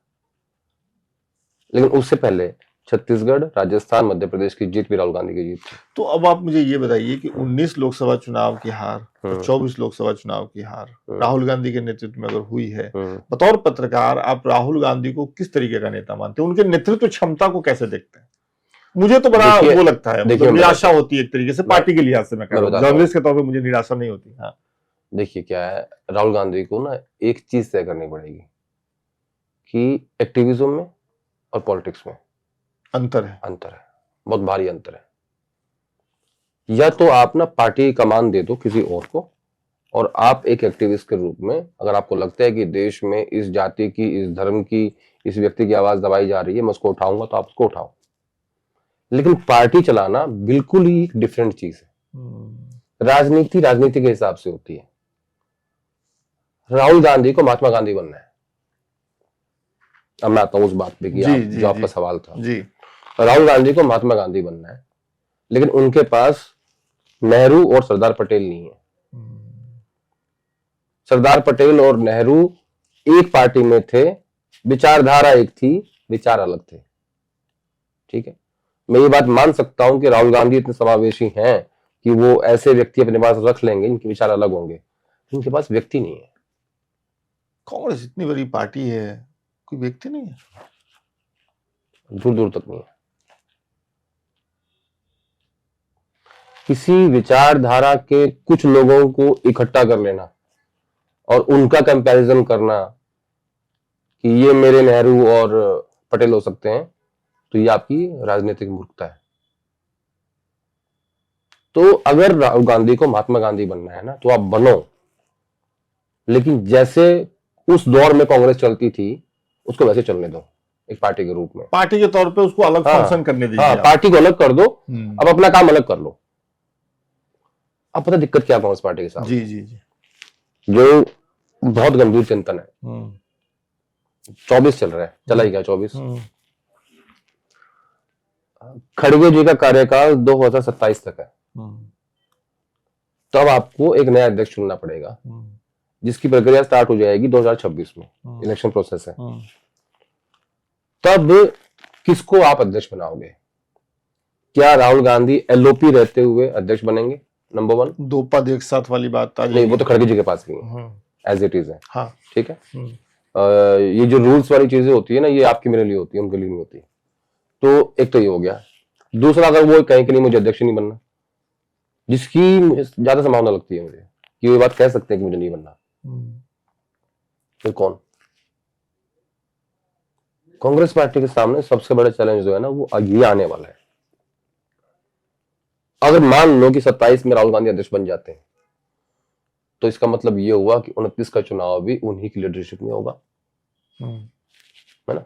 लेकिन उससे पहले छत्तीसगढ़, राजस्थान, मध्य प्रदेश की जीत भी राहुल गांधी की जीत थी। तो अब आप मुझे ये बताइए कि 19 लोकसभा चुनाव की हार और 24 लोकसभा चुनाव की हार राहुल गांधी के नेतृत्व में अगर हुई है, बतौर पत्रकार आप राहुल गांधी को किस तरीके का नेता मानते हैं? उनके नेतृत्व क्षमता को कैसे देखते हैं? मुझे तो बड़ा वो लगता है, मतलब निराशा होती है एक तरीके से, पार्टी के लिहाज से मैं कह रहा हूं, जर्नलिस्ट के तौर पे मुझे निराशा नहीं होती। हाँ देखिए क्या है, राहुल गांधी को ना एक चीज तय करनी पड़ेगी कि एक्टिविज्म में और पॉलिटिक्स में अंतर है, बहुत भारी अंतर है। या तो आप ना पार्टी की कमान दे दो किसी और को, और आप एक एक्टिविस्ट के रूप में, अगर आपको लगता है कि देश में इस जाति की, इस धर्म की, इस व्यक्ति की आवाज दबाई जा रही है, मैं उसको उठाऊंगा, तो आप उसको उठाओ। लेकिन पार्टी चलाना बिल्कुल ही एक डिफरेंट चीज है। राजनीति के हिसाब से होती है। राहुल गांधी को महात्मा गांधी बनना है। अब मैं आता हूं उस बात पे कि जो आपका सवाल था जी। राहुल गांधी को महात्मा गांधी बनना है, लेकिन उनके पास नेहरू और सरदार पटेल नहीं है। सरदार पटेल और नेहरू एक पार्टी में थे, विचारधारा एक थी, विचार अलग थे। ठीक है, मैं ये बात मान सकता हूं कि राहुल गांधी इतने समावेशी हैं कि वो ऐसे व्यक्ति अपने पास रख लेंगे इनके विचार अलग होंगे, उनके पास व्यक्ति नहीं है। कांग्रेस इतनी बड़ी पार्टी है, कोई व्यक्ति नहीं है, दूर दूर तक नहीं है। किसी विचारधारा के कुछ लोगों को इकट्ठा कर लेना और उनका कंपैरिजन करना कि ये मेरे नेहरू और पटेल हो सकते हैं, तो ये आपकी राजनीतिक मूर्खता है। तो अगर राहुल गांधी को महात्मा गांधी बनना है ना, तो आप बनो, लेकिन जैसे उस दौर में कांग्रेस चलती थी उसको वैसे चलने दो, एक पार्टी के रूप में, पार्टी के तौर पे उसको अलग फंक्शन करने दीजिए। हाँ, पार्टी को अलग कर दो, अब अपना काम अलग कर लो। अब पता दिक्कत क्या कांग्रेस पार्टी के साथ? जी जी जी, जो बहुत गंभीर चिंतन है। 24 चल रहा है, चला ही गया 24। खड़गे जी का कार्यकाल 2027 तक है। तब आपको एक नया अध्यक्ष चुनना पड़ेगा, जिसकी प्रक्रिया स्टार्ट हो जाएगी 2026 में, इलेक्शन प्रोसेस है। तब किसको आप अध्यक्ष बनाओगे? क्या राहुल गांधी एलओपी रहते हुए अध्यक्ष बनेंगे? नंबर 1। 2 पद एक साथ वाली बात आ नहीं, वो तो खड़गे जी के पास ही है, एज इट इज है। हाँ ठीक है। ये जो रूल्स वाली चीजें होती है ना, ये आपके मेरे लिए होती है, उनके लिए नहीं होती। तो एक तो ये हो गया। दूसरा, अगर वो कहें कि नहीं मुझे अध्यक्ष नहीं बनना, जिसकी ज्यादा संभावना लगती है मुझे कि वो बात कह सकते हैं कि मुझे नहीं बनना, फिर कौन? कांग्रेस पार्टी के सामने सबसे बड़ा चैलेंज जो है ना, वो ये आने वाला है। अगर मान लो कि 27 में राहुल गांधी अध्यक्ष बन जाते हैं, तो इसका मतलब ये हुआ कि 29 का चुनाव भी उन्हीं की लीडरशिप में होगा, है ना?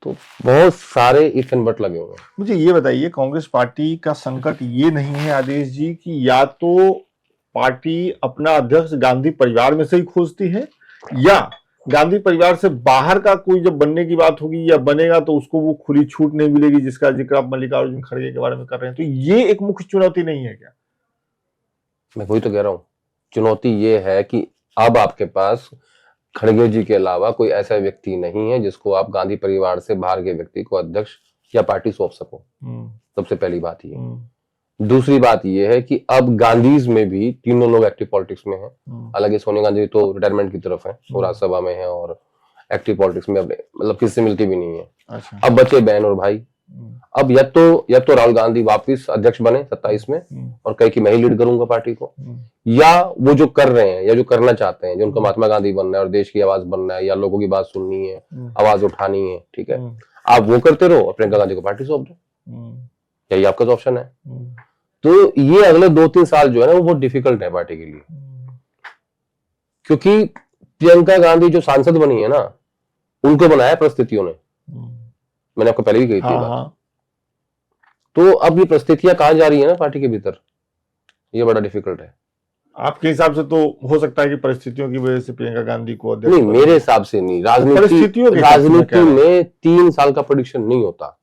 तो बहुत सारे इफ एंड बट लगे हुए हैं। मुझे ये बताइए, कांग्रेस पार्टी का संकट ये नहीं है आदेश जी कि या तो पार्टी अपना अध्यक्ष गांधी परिवार में से ही खोजती है, या गांधी परिवार से बाहर का कोई जब बनने की बात होगी या बनेगा तो उसको वो खुली छूट नहीं मिलेगी, जिसका जिक्र आप मल्लिकार्जुन खड़गे के बारे में कर रहे हैं? तो ये एक मुख्य चुनौती नहीं है क्या? मैं वही तो कह रहा हूं, चुनौती ये है कि अब आपके पास खड़गे जी के अलावा कोई ऐसा व्यक्ति नहीं है जिसको आप गांधी परिवार से बाहर के व्यक्ति को अध्यक्ष या पार्टी सौंप सको। सबसे पहली बात ये। दूसरी बात ये है कि अब गांधीज में भी तीनों लोग एक्टिव पॉलिटिक्स में हैं। हालांकि सोनिया गांधी तो रिटायरमेंट की तरफ है, वो राज्यसभा में है और एक्टिव पॉलिटिक्स में मतलब किससे मिलती भी नहीं है। अच्छा। अब बचे बहन और भाई। अब या तो राहुल गांधी वापस अध्यक्ष बने 27 में और कहे कि मैं ही लीड करूंगा पार्टी को, या वो जो कर रहे हैं या जो करना चाहते हैं, जो उनको महात्मा गांधी बनना है और देश की आवाज बनना है या लोगों की बात सुननी है, आवाज उठानी है, ठीक है, आप वो करते रहो और प्रियंका गांधी को पार्टी सौंप दो। यही आपका तो ऑप्शन है। तो ये अगले 2-3 साल जो है ना, वो बहुत डिफिकल्ट है पार्टी के लिए। क्योंकि प्रियंका गांधी जो सांसद बनी है ना, उनको बनाया परिस्थितियों ने। मैंने आपको पहले भी कही थी हाँ, बात। हाँ। तो अब ये परिस्थितियां कहां जा रही है ना पार्टी के भीतर, ये बड़ा डिफिकल्ट है। आपके हिसाब से तो हो सकता है कि परिस्थितियों की वजह से प्रियंका गांधी को अध्यक्ष नहीं, मेरे हिसाब से नहीं। परिस्थितियों के हिसाब से मैं राजनीति कह रहा हूं। में 3 साल का प्रेडिक्शन नहीं होता।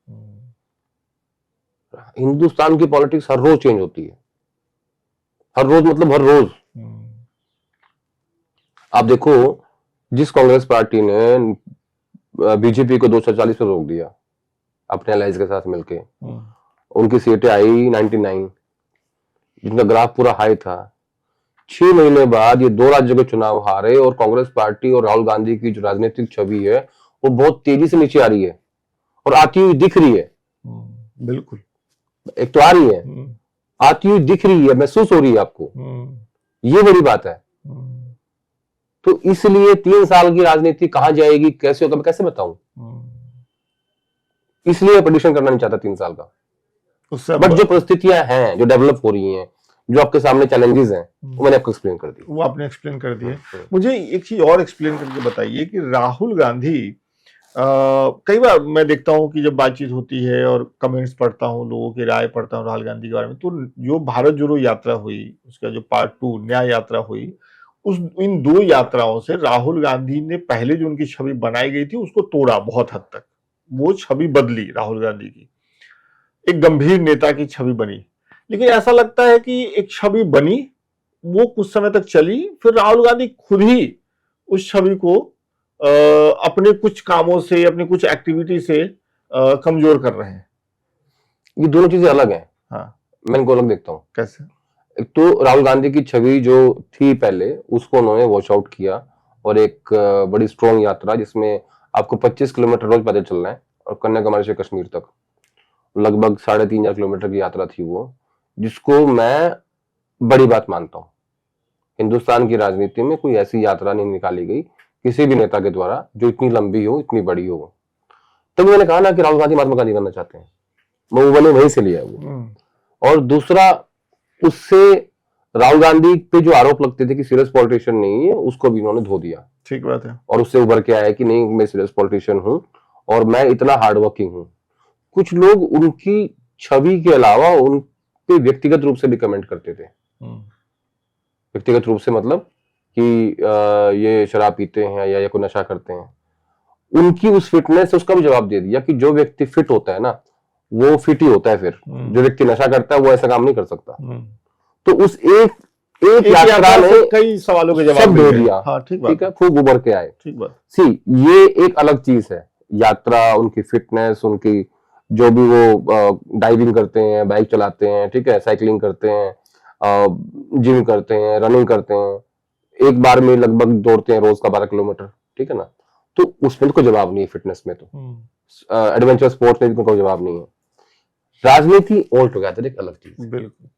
हिंदुस्तान की पॉलिटिक्स हर रोज चेंज होती है। हर रोज मतलब हर रोज। आप देखो, जिस कांग्रेस पार्टी ने बीजेपी को 240 पे रोक दिया अपने अलायंस के साथ मिलके, उनकी सीटें आई 99, जिनका ग्राफ पूरा हाई था। 6 महीने बाद ये 2 राज्यों के चुनाव हारे और कांग्रेस पार्टी और राहुल गांधी की जो राजनीतिक छवि है वो बहुत तेजी से नीचे आ रही है और आती हुई दिख रही है। बिल्कुल। एक तो आ रही है, आती हुई दिख रही है, महसूस हो रही है आपको। ये बड़ी बात है। तो इसलिए 3 साल की राजनीति कहां जाएगी, कैसे होगा, मैं कैसे बताऊं। इसलिए प्रेडिक्शन करना नहीं चाहता 3 साल का। बट जो परिस्थितियां हैं, जो डेवलप हो रही हैं, जो आपके सामने चैलेंजेस हैं, वो मैंने आपको एक्सप्लेन कर दिए। वो आपने एक्सप्लेन कर दिए। मुझे एक चीज और एक्सप्लेन करके बताइए कि राहुल गांधी, कई बार मैं देखता हूं कि जब बातचीत होती है और कमेंट्स पढ़ता हूं, लोगों की राय पढ़ता हूं राहुल गांधी के बारे में, तो जो भारत जोड़ो यात्रा हुई, उसका जो पार्ट 2 न्याय यात्रा हुई, उस इन 2 यात्राओं से राहुल गांधी ने पहले जो उनकी छवि बनाई गई थी उसको तोड़ा बहुत हद तक। वो छवि बदली राहुल गांधी की, एक गंभीर नेता की छवि बनी। लेकिन ऐसा लगता है कि एक छवि बनी, वो कुछ समय तक चली, फिर राहुल गांधी खुद ही उस छवि को अपने कुछ कामों से, अपने कुछ एक्टिविटी से कमजोर कर रहे हैं। ये दोनों चीजें अलग हैं। हाँ, मैं इनको अलग देखता हूँ। कैसे? एक तो राहुल गांधी की छवि जो थी पहले, उसको उन्होंने वॉश आउट किया और एक बड़ी स्ट्रॉन्ग यात्रा, जिसमें आपको 25 किलोमीटर रोज पैदल चलना है और कन्याकुमारी से कश्मीर तक लगभग 3,500 किलोमीटर की यात्रा थी वो, जिसको मैं बड़ी बात मानता हूँ। हिंदुस्तान की राजनीति में कोई ऐसी यात्रा नहीं निकाली गई किसी भी नेता के द्वारा जो इतनी लंबी हो, इतनी बड़ी हो। तब मैंने कहा ना कि राहुल गांधी महात्मा गांधी बनना चाहते हैं, वो मैंने वहीं से लिया वो। और दूसरा, उससे राहुल गांधी पे जो आरोप लगते थे कि सीरियस पॉलिटिशियन नहीं है, उसको भी उन्होंने धो दिया। ठीक बात है। और उससे उभर के आया कि नहीं, मैं सीरियस पॉलिटिशियन हूं और मैं इतना हार्ड वर्किंग हूं। कुछ लोग उनकी छवि के अलावा उन पे व्यक्तिगत रूप से भी कमेंट करते थे। व्यक्तिगत रूप से मतलब कि ये शराब पीते हैं या कोई नशा करते हैं। उनकी उस फिटनेस से उसका भी जवाब दे दिया कि जो व्यक्ति फिट होता है ना, वो फिट ही होता है। फिर जो व्यक्ति नशा करता है वो ऐसा काम नहीं कर सकता। तो उस एक यात्रा ने कई सवालों के जवाब दे दिया। हाँ, ठीक है, खूब उभर के आए। ठीक बात। सी, ये एक अलग चीज है, यात्रा, उनकी फिटनेस, उनकी जो भी वो डाइविंग करते हैं, बाइक चलाते हैं, ठीक है, साइकिलिंग करते हैं, जिम करते हैं, रनिंग करते हैं, एक बार में लगभग दौड़ते हैं रोज का 12 किलोमीटर, ठीक है ना। तो उसमें तो कोई जवाब नहीं है। फिटनेस में तो एडवेंचर स्पोर्ट्स में भी कोई जवाब नहीं है। राजनीति ऑल टुगेदर एक अलग चीज। बिल्कुल।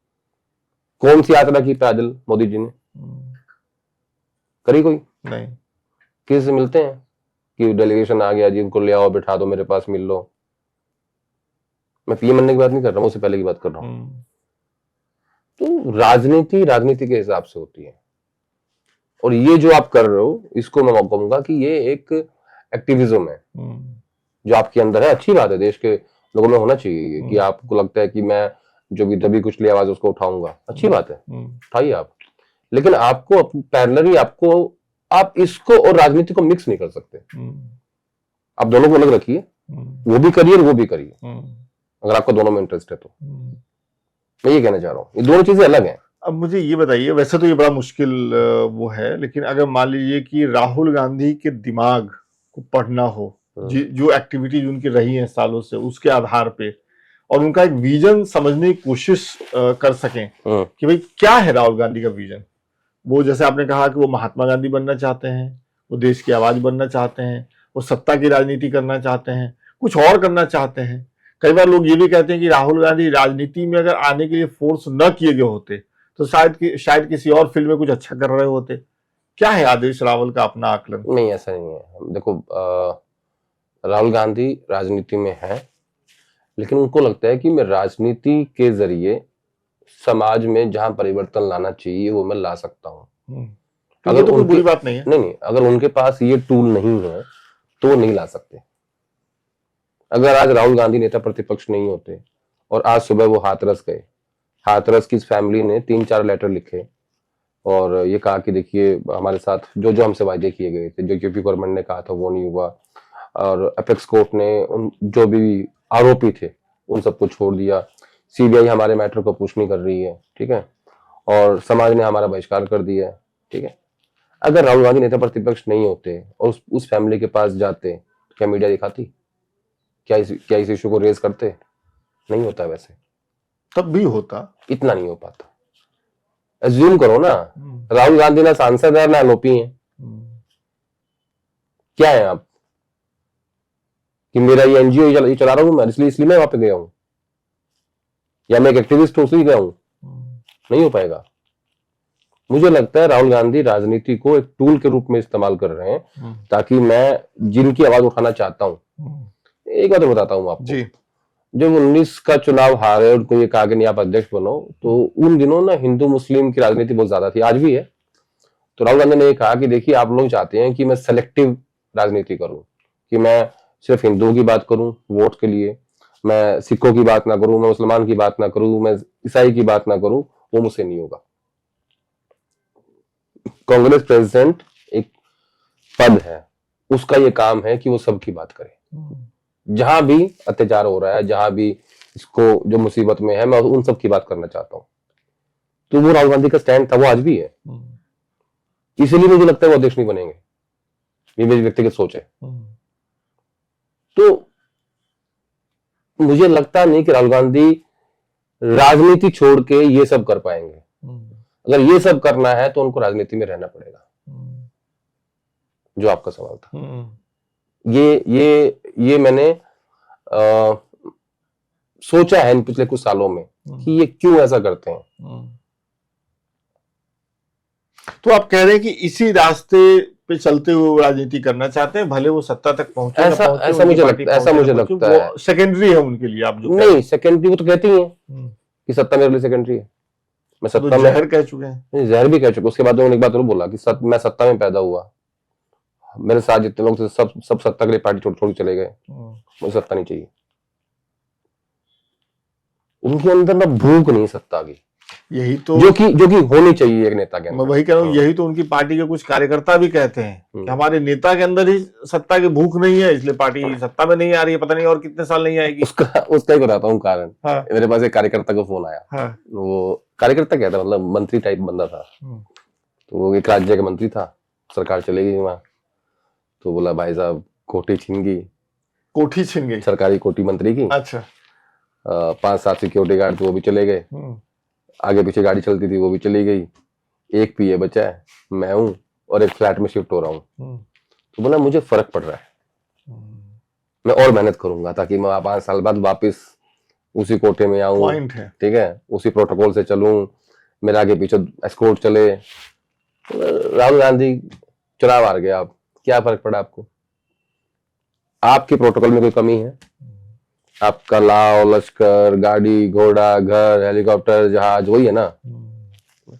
कौन सी यात्रा की पैदल मोदी जी ने करी? कोई नहीं। किसी से मिलते हैं कि डेलीगेशन आ गया जी, उनको ले आओ, बिठा दो, मेरे पास मिल लो? मैं पीएम बनने की बात नहीं कर रहा हूं, उससे पहले की बात कर रहा हूं। तो राजनीति के हिसाब से होती है। और ये जो आप कर रहे हो, इसको मैं कहूंगा कि ये एक एक्टिविज्म है जो आपके अंदर है। अच्छी बात है, देश के लोगों में होना चाहिए कि आपको लगता है कि मैं जो भी दबी कुचली आवाज उसको उठाऊंगा। अच्छी बात है, उठाइए आप। लेकिन आपको पैरेलली आप इसको और राजनीति को मिक्स नहीं कर सकते। आप दोनों को अलग रखिए, वो भी करिए और वो भी करिए, अगर आपको दोनों में इंटरेस्ट है तो। मैं ये कहना चाह रहा हूँ, ये दोनों चीजें अलग हैं। अब मुझे ये बताइए, वैसे तो ये बड़ा मुश्किल वो है, लेकिन अगर मान लीजिए कि राहुल गांधी के दिमाग को पढ़ना हो, जो एक्टिविटीज उनकी रही हैं सालों से, उसके आधार पे, और उनका एक विजन समझने की कोशिश कर सकें कि भाई क्या है राहुल गांधी का विजन। वो जैसे आपने कहा कि वो महात्मा गांधी बनना चाहते हैं, वो देश की आवाज बनना चाहते हैं, वो सत्ता की राजनीति करना चाहते हैं, कुछ और करना चाहते हैं। कई बार लोग ये भी कहते हैं कि राहुल गांधी राजनीति में अगर आने के लिए फोर्स न किए गए होते तो शायद किसी और फील्ड में कुछ अच्छा कर रहे होते। क्या है आदेश रावल का अपना आकलन? नहीं, ऐसा नहीं है। देखो, राहुल गांधी राजनीति में है, लेकिन उनको लगता है कि मैं राजनीति के जरिए समाज में जहां परिवर्तन लाना चाहिए वो मैं ला सकता हूं। तो ये तो कोई बुरी बात नहीं है। नहीं, अगर उनके पास ये टूल नहीं है तो वो नहीं ला सकते। अगर आज राहुल गांधी नेता प्रतिपक्ष नहीं होते और आज सुबह वो हाथरस गए, हाथरस की फैमिली ने 3-4 लेटर लिखे और ये कहा कि देखिए हमारे साथ जो जो हमसे वायदे किए गए थे, जो यूपी गवर्नमेंट ने कहा था वो नहीं हुआ, और अपेक्स कोर्ट ने उन जो भी आरोपी थे उन सबको छोड़ दिया, सीबीआई हमारे मैटर को पुश नहीं कर रही है, ठीक है, और समाज ने हमारा बहिष्कार कर दिया है, ठीक है। अगर राहुल गांधी नेता प्रतिपक्ष नहीं होते और उस फैमिली के पास जाते तो क्या मीडिया दिखाती? क्या इस इशू को रेज करते? नहीं होता वैसे, तब भी होता, इतना नहीं हो पाता। एज्यूम करो ना, राहुल गांधी ना सांसद है ना एलओपी है, क्या है आप कि मेरा ये एनजीओ ये चला रहा हूं मैं, इसलिए मैं वहां पे गया हूं, या मैं एक एक्टिविस्ट हूं इसलिए गया हूं? नहीं हो पाएगा। मुझे लगता है राहुल गांधी राजनीति को एक टूल के रूप में इस्तेमाल कर रहे हैं ताकि मैं जिनकी आवाज उठाना चाहता हूं। एक बात बताता हूं आपको जी। जब 19 का चुनाव हारे और उनको ये कहा कि नहीं आप अध्यक्ष बनो, तो उन दिनों ना हिंदू मुस्लिम की राजनीति बहुत ज्यादा थी, आज भी है। तो राहुल गांधी ने ये कहा कि देखिए आप लोग चाहते हैं कि मैं सेलेक्टिव राजनीति करूं, कि मैं सिर्फ हिंदुओं की बात करूं वोट के लिए, मैं सिखों की बात ना करूं, मैं मुसलमान की बात ना करूं, मैं ईसाई की बात ना करूं, वो मुझसे नहीं होगा। कांग्रेस प्रेसिडेंट एक पद है, उसका ये काम है कि वो सबकी बात करे, जहां भी अत्याचार हो रहा है, जहां भी इसको जो मुसीबत में है, मैं उन सब की बात करना चाहता हूं। तो वो राहुल गांधी का स्टैंड था, वो आज भी है। इसीलिए मुझे लगता है वो अध्यक्ष नहीं बनेंगे, ये मेरी व्यक्तिगत सोच है। तो मुझे लगता नहीं कि राहुल गांधी राजनीति छोड़ के ये सब कर पाएंगे। अगर ये सब करना है तो उनको राजनीति में रहना पड़ेगा, जो आपका सवाल था। ये मैंने सोचा है इन पिछले कुछ सालों में कि ये क्यों ऐसा करते हैं। तो आप कह रहे हैं कि इसी रास्ते पे चलते हुए राजनीति करना चाहते हैं, भले वो सत्ता तक पहुंचे ऐसा मुझे लगता है सेकेंडरी है उनके लिए। आप जो नहीं, सेकेंडरी वो तो कहती है कि सत्ता मेरे लिए सेकेंडरी है। मैं सत्ता में जहर कह चुके हैं, जहर भी कह चुके। उसके बाद उन्होंने एक बात और बोला कि मैं सत्ता में पैदा हुआ, मेरे साथ जितने लोग थे सब सत्ता के लिए पार्टी छोड़ चले गए, मुझे सत्ता नहीं चाहिए। उनके अंदर ना भूख नहीं सत्ता की, यही तो जो कि होनी चाहिए एक नेता के अंदर। मैं वही कह रहा हूँ, यही तो उनकी पार्टी के कुछ कार्यकर्ता भी कहते हैं कि हमारे नेता के अंदर ही सत्ता की भूख नहीं है, इसलिए पार्टी सत्ता में नहीं आ रही है, पता नहीं और कितने साल नहीं आएगी। उसका ही बताता हूँ कारण। हाँ। मेरे पास एक कार्यकर्ता का फोन आया। हाँ। वो कार्यकर्ता क्या था, मतलब मंत्री टाइप बंदा था। तो वो एक राज्य का मंत्री था, सरकार चले गई वहां, तो बोला भाई साहब कोठी छीन गई, सरकारी कोठी मंत्री की। अच्छा। 5-7 सिक्योरिटी गार्ड तो वो भी चले गए, आगे पीछे गाड़ी चलती थी वो भी चली गई, एक पीए बचा है, मैं हूं और एक फ्लैट में शिफ्ट हो रहा हूं। तो बोला मुझे फर्क पड़ रहा है, मैं और मेहनत करूंगा ताकि मैं 5 साल बाद वापस उसी कोठे में आऊं, ठीक है, उसी प्रोटोकॉल से चलूं, मेरे आगे पीछे एस्कॉर्ट चले। राहुल गांधी चुनाव हार गया, आप क्या फर्क पड़ा आपको? आपके प्रोटोकॉल में कोई कमी है? आपका लाव लश्कर गाड़ी घोड़ा घर हेलीकॉप्टर जहाज वही है ना?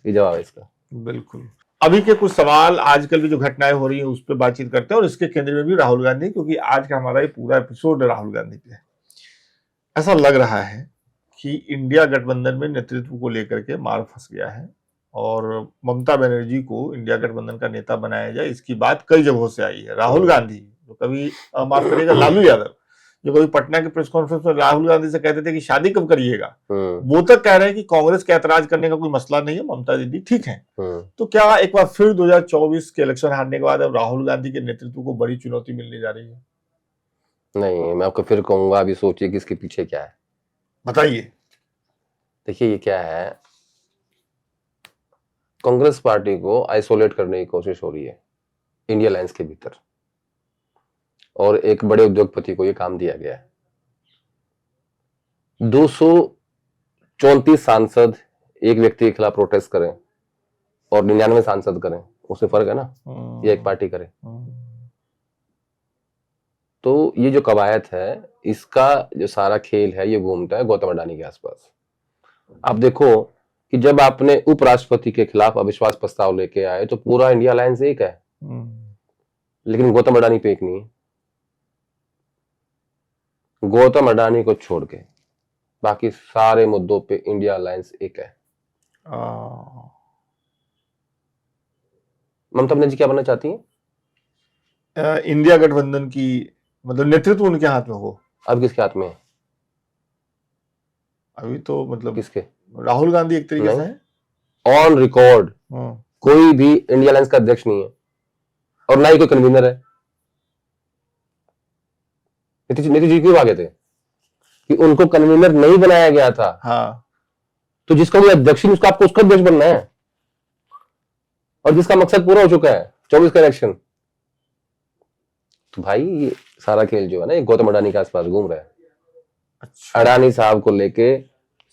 ये जवाब है इसका। बिल्कुल। अभी के कुछ सवाल, आजकल की जो घटनाएं हो रही हैं उस पर बातचीत करते हैं, और इसके केंद्र में भी राहुल गांधी, क्योंकि आज का हमारा ये पूरा एपिसोड राहुल गांधी पे है। ऐसा लग रहा है कि इंडिया गठबंधन में नेतृत्व को लेकर के मार फंस गया है और ममता बनर्जी को इंडिया गठबंधन का नेता बनाया जाए, इसकी बात कई जगहों से आई है। राहुल गांधी जो कभी माफ करिएगा लालू यादव जो कभी पटना के प्रेस कॉन्फ्रेंस में राहुल गांधी से कहते थे कि शादी कब करिएगा, वो तक कह रहे हैं कि कांग्रेस के ऐतराज करने का कोई मसला नहीं है, ममता दीदी ठीक है। तो क्या एक बार फिर 2024 के इलेक्शन हारने के बाद अब राहुल गांधी के नेतृत्व को बड़ी चुनौती मिलने जा रही है? नहीं, मैं आपको फिर कहूंगा, अभी सोचिए कि इसके पीछे क्या है, बताइए। देखिए ये क्या है, कांग्रेस पार्टी को आइसोलेट करने की कोशिश हो रही है इंडिया अलायंस के भीतर, और एक बड़े उद्योगपति को ये काम दिया गया है। 234 सांसद एक व्यक्ति के खिलाफ प्रोटेस्ट करें और 99 सांसद करें, उससे फर्क है ना, ये एक पार्टी करे। तो ये जो कवायद है, इसका जो सारा खेल है ये घूमता है गौतम अडानी के आसपास। आप देखो कि जब आपने उपराष्ट्रपति के खिलाफ अविश्वास प्रस्ताव लेके आए तो पूरा इंडिया अलायंस एक है, लेकिन गौतम अडानी पे एक नहीं है। गौतम अडानी को छोड़ के बाकी सारे मुद्दों पे इंडिया अलायंस एक है। ममता बनर्जी क्या बनना चाहती हैं? इंडिया गठबंधन की मतलब नेतृत्व उनके हाथ में हो। अब किसके हाथ में है? अभी तो मतलब किसके? राहुल गांधी एक तरीके से है। ऑन रिकॉर्ड कोई भी इंडिया अलायंस का अध्यक्ष नहीं है और ना ही कोई कन्वीनर है। नीतीश जी क्यों भागे थे कि उनको कन्वीनर नहीं बनाया गया था। हाँ। तो जिसका कोई अध्यक्ष नहीं, उसका आपको उसका अध्यक्ष बनना है, और जिसका मकसद पूरा हो चुका है 24 का इलेक्शन। तो भाई ये सारा खेल जो है ना, ये गौतम अडानी के आसपास घूम रहा है। अच्छा। अडानी साहब को लेके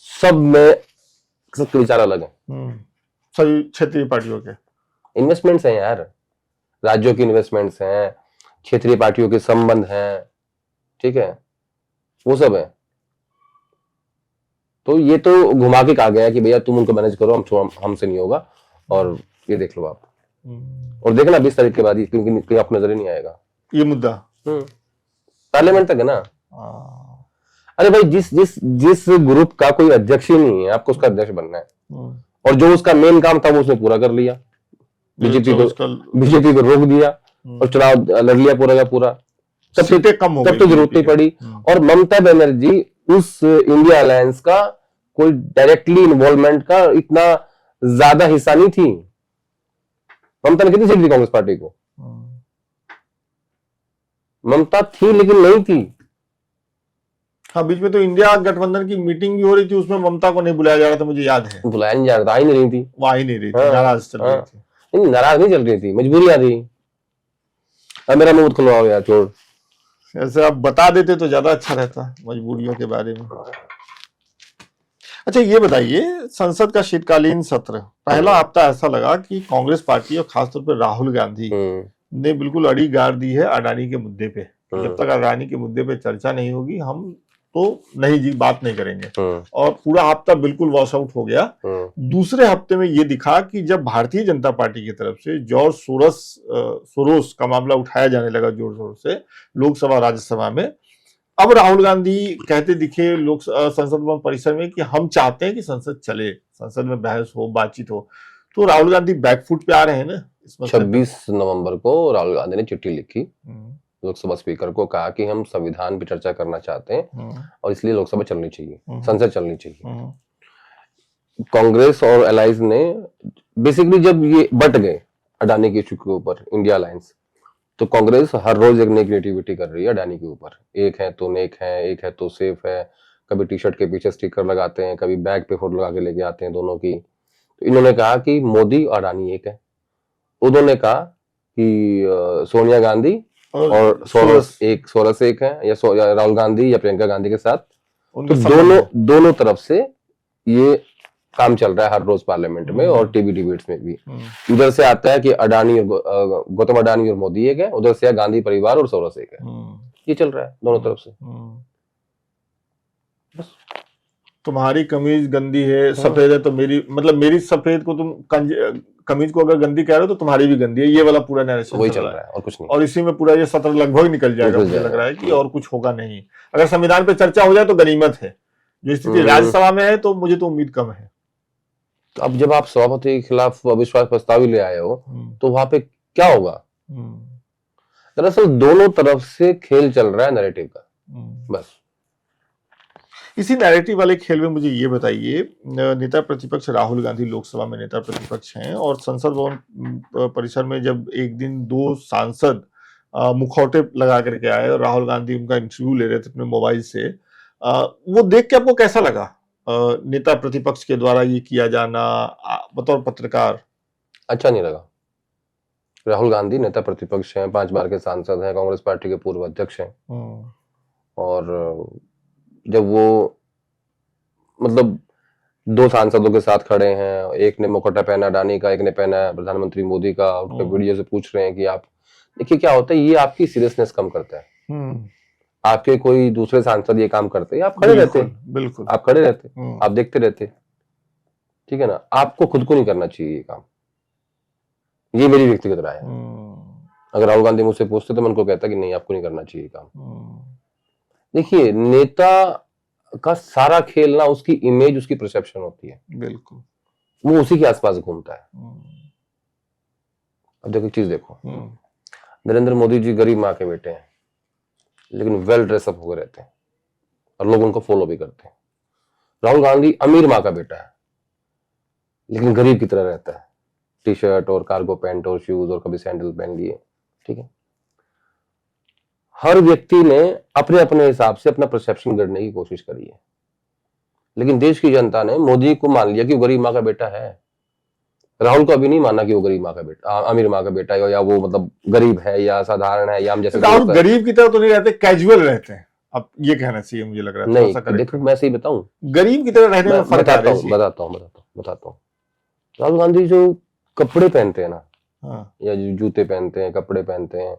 सब में सबके विचार अलग है। सभी क्षेत्रीय पार्टियों के इन्वेस्टमेंट्स हैं यार, राज्यों की इन्वेस्टमेंट्स हैं, क्षेत्रीय पार्टियों के संबंध हैं, ठीक है, वो सब है। तो ये तो घुमा के कहा गया कि भैया तुम उनको मैनेज करो, हमसे नहीं होगा, और ये देख लो आप। और देखना 20 तारीख के बाद क्योंकि आपको नजर ही नहीं आएगा ये मुद्दा। पार्लियामेंट तक है ना। अरे भाई जिस ग्रुप का कोई अध्यक्ष ही नहीं है, आपको उसका अध्यक्ष बनना है, और जो उसका मेन काम था वो उसने पूरा कर लिया। बीजेपी को रोक दिया और चुनाव लड़ लिया पूरा का पूरा। तब तो जरूरत नहीं पड़ी। और ममता बनर्जी उस इंडिया अलायंस का कोई डायरेक्टली इन्वॉल्वमेंट का इतना ज्यादा हिस्सा नहीं थी। ममता ने कितनी सीट दी कांग्रेस पार्टी को? ममता थी लेकिन नहीं थी। हाँ, बीच में तो इंडिया गठबंधन की मीटिंग भी हो रही थी, उसमें ममता को नहीं बुलाया जा रहा था, मुझे याद है। बुलाया नहीं जा रहा था, आई नहीं रही थी, वो आई नहीं रही थी, नाराज चल रही थी। नहीं, नाराज नहीं चल रही थी, मजबूरी आ थी। अब मेरा मुंह खुलवाओ यार, छोड़। ऐसे आप बता देते तो ज्यादा अच्छा रहता मजबूरियों के बारे में। अच्छा ये बताइए, संसद का शीतकालीन सत्र पहला हफ्ता ऐसा लगा कि कांग्रेस पार्टी और खासतौर पर राहुल गांधी ने बिल्कुल अड़ी गाड़ दी है अडानी के मुद्दे पे। जब तक अडानी के मुद्दे पे चर्चा नहीं होगी हम तो नहीं जी बात नहीं करेंगे। और पूरा हफ्ता बिल्कुल वॉश आउट हो गया। दूसरे हफ्ते में ये दिखा कि जब भारतीय जनता पार्टी की तरफ से जॉर्ज सोरोस का मामला उठाया जाने लगा जोर शोर से लोकसभा राज्यसभा में, अब राहुल गांधी कहते दिखे संसद भवन परिसर में कि हम चाहते हैं कि संसद चले, संसद में बहस हो, बातचीत हो। तो राहुल गांधी बैकफुट पे आ रहे हैं ना। 26 नवंबर को राहुल गांधी ने चिट्ठी लिखी लोकसभा स्पीकर को, कहा कि हम संविधान पर चर्चा करना चाहते हैं और इसलिए लोकसभा चलनी चाहिए, संसद चलनी चाहिए। कांग्रेस और एलाइज ने बेसिकली जब ये बट गए अडानी के इशू के ऊपर इंडिया अलायंस, तो कांग्रेस हर रोज एक नई क्रिएटिविटी कर रही है अडानी के ऊपर। एक है तो नेक है, एक है तो सेफ है, कभी टी शर्ट के पीछे स्टिकर लगाते हैं, कभी बैग पे फोटो लगा के लेके आते हैं दोनों की। तो इन्होंने कहा कि मोदी और अडानी एक है। उन्होंने कहा कि सोनिया गांधी और सोरस एक है, या राहुल गांधी या प्रियंका गांधी के साथ। तो दोनों तरफ से ये काम चल रहा है हर रोज पार्लियामेंट में और टीवी डिबेट्स में भी। इधर से आता है कि अडानी और गौतम अडानी और मोदी एक है, उधर से गांधी परिवार और सोरस एक है। ये चल रहा है दोनों तरफ से। बस तुम्हारी कमीज गंदी है, सफेद है तो मेरी सफेद को तुम कमीज को अगर गंदी कह रहे हो तो तुम्हारी भी गंदी है, ये वाला पूरा नैरेशन वही चल रहा है और कुछ नहीं। और इसी में पूरा ये सत्र लगभग निकल जाएगा, मुझे लग रहा है कि और कुछ होगा नहीं। अगर संविधान पे चर्चा हो जाए तो गनीमत है, जो स्थिति राज्यसभा में है तो मुझे तो उम्मीद कम है। तो अब जब आप सभापति के खिलाफ अविश्वास प्रस्ताव ले आए हो तो वहां पे क्या होगा? दरअसल दोनों तरफ से खेल चल रहा है नैरेटिव का। बस इसी नैरेटिव वाले खेल में मुझे ये बताइए, नेता प्रतिपक्ष राहुल गांधी लोकसभा में नेता प्रतिपक्ष हैं और संसद भवन परिसर में जब एक दिन 2 सांसद मुखौटे लगा करके आए और राहुल गांधी उनका इंटरव्यू ले रहे थे अपने मोबाइल से, वो देख के आपको कैसा लगा? नेता प्रतिपक्ष के द्वारा ये किया जाना बतौर पत्रकार अच्छा नहीं लगा। राहुल गांधी नेता प्रतिपक्ष हैं, 5 बार के सांसद हैं, कांग्रेस पार्टी के पूर्व अध्यक्ष हैं, और जब वो मतलब 2 सांसदों के साथ खड़े हैं, एक ने मुखौटा पहना अडानी का, एक ने पहना प्रधानमंत्री मोदी का, उनके वीडियो से पूछ रहे हैं कि आप देखिए क्या होता है, ये आपकी सीरियसनेस कम करता है। आपके कोई दूसरे सांसद ये काम करते हैं, आप खड़े रहते, बिल्कुल आप खड़े रहते, आप देखते रहते। ठीक है ना, आपको खुद को नहीं करना चाहिए ये काम। ये मेरी व्यक्तिगत राय है। अगर राहुल गांधी मुझसे पूछते तो मैं उनको कहता कि नहीं, आपको नहीं करना चाहिए काम। देखिए, नेता का सारा खेल ना उसकी इमेज, उसकी परसेप्शन होती है। बिल्कुल। वो उसी के आसपास घूमता है। अब देखो एक चीज देखो, नरेंद्र मोदी जी गरीब माँ के बेटे हैं, लेकिन वेल ड्रेसअप हो रहते हैं और लोग उनको फॉलो भी करते हैं। राहुल गांधी अमीर माँ का बेटा है, लेकिन गरीब की तरह रहता है, टी शर्ट और कार्गो पैंट और शूज और कभी सैंडल पहन लिए। ठीक है, हर व्यक्ति ने अपने अपने हिसाब से अपना परसेप्शन गढ़ने की कोशिश करी है, लेकिन देश की जनता ने मोदी को मान लिया कि वो गरीब माँ का बेटा है। राहुल को अभी नहीं माना कि वो गरीब माँ का बेटा, अमीर माँ का बेटा है, या वो मतलब गरीब है या साधारण है या हम जैसे। राहुल गरीब की तरह तो नहीं रहते, कैजुअल रहते हैं, अब ये कहना चाहिए मुझे लग रहा है। नहीं देखो, मैं सही बताऊं, गरीब की तरह रहने में फर्क बताता हूं। राहुल गांधी जो कपड़े पहनते हैं ना, या जो जूते पहनते हैं, कपड़े पहनते हैं,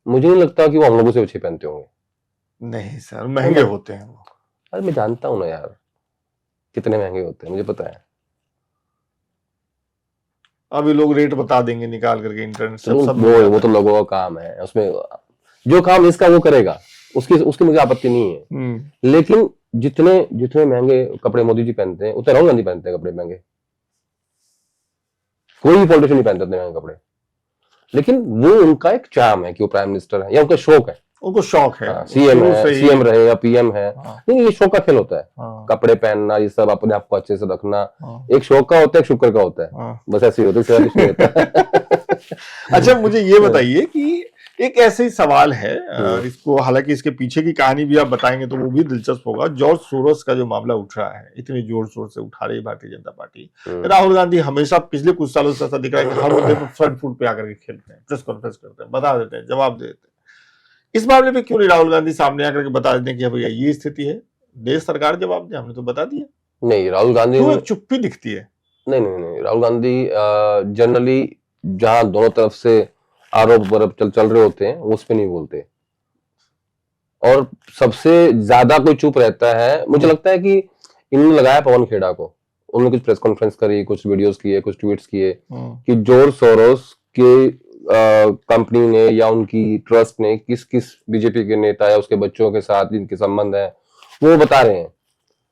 मुझे नहीं लगता कि वो हम लोगों से अच्छे पहनते होंगे। नहीं सर, महंगे होते हैं वो। अरे मैं जानता हूं ना यार, कितने महंगे होते हैं, मुझे पता है। अभी लोग रेट बता देंगे निकाल करके इंटरनेट से। वो तो लोगों का काम है, उसमें जो काम इसका वो करेगा, उसकी मुझे आपत्ति नहीं है। लेकिन जितने महंगे कपड़े मोदी जी पहनते हैं, उतने राहुल गांधी पहनते हैं कपड़े महंगे। कोई भी पॉलिटिशियन नहीं पहनता इतने महंगे कपड़े, लेकिन वो उनका एक चार्म है कि वो प्राइम मिनिस्टर है, या उनका शौक है। उनको शौक है, सीएम रहे या पीएम है। नहीं, ये शौक का खेल होता है। कपड़े पहनना, ये सब अपने आप को अच्छे से रखना, एक शौक का होता है, एक शुक्र का होता है। बस ऐसे ही होता है। अच्छा, मुझे ये बताइए कि एक ऐसे ही सवाल है, इसको हालांकि इसके पीछे की कहानी भी आप बताएंगे तो वो भी दिलचस्प होगा। जॉर्ज सोरोस का जो मामला उठ रहा है, इतने जोर शोर से उठा रही भारतीय जनता पार्टी, राहुल गांधी हमेशा पिछले कुछ सालों से ऐसा दिख रहा है कि हर मुद्दे पर फ्रंट फुट पे आकर के खेलते हैं, प्रेस कॉन्फ्रेंस करते हैं, बता देते हैं, जवाब दे देते हैं। इस मामले में क्यों नहीं राहुल गांधी सामने आकर के बता देते हैं कि भैया ये स्थिति है, देश सरकार जवाब दे, हमने तो बता दिया। नहीं, राहुल गांधी क्यों एक चुप्पी दिखती है? नहीं, राहुल गांधी जनरली जहां दोनों तरफ से आरोप चल रहे होते हैं उस पे नहीं बोलते, और सबसे ज्यादा कोई चुप रहता है। मुझे लगता है कि इन्होंने लगाया पवन खेड़ा को, उन्होंने कुछ प्रेस कॉन्फ्रेंस करी, कुछ वीडियोस किए, कुछ ट्वीट्स किए कि जॉर्ज सोरोस के कंपनी ने या उनकी ट्रस्ट ने किस किस बीजेपी के नेता या उसके बच्चों के साथ जिनके संबंध है वो बता रहे हैं।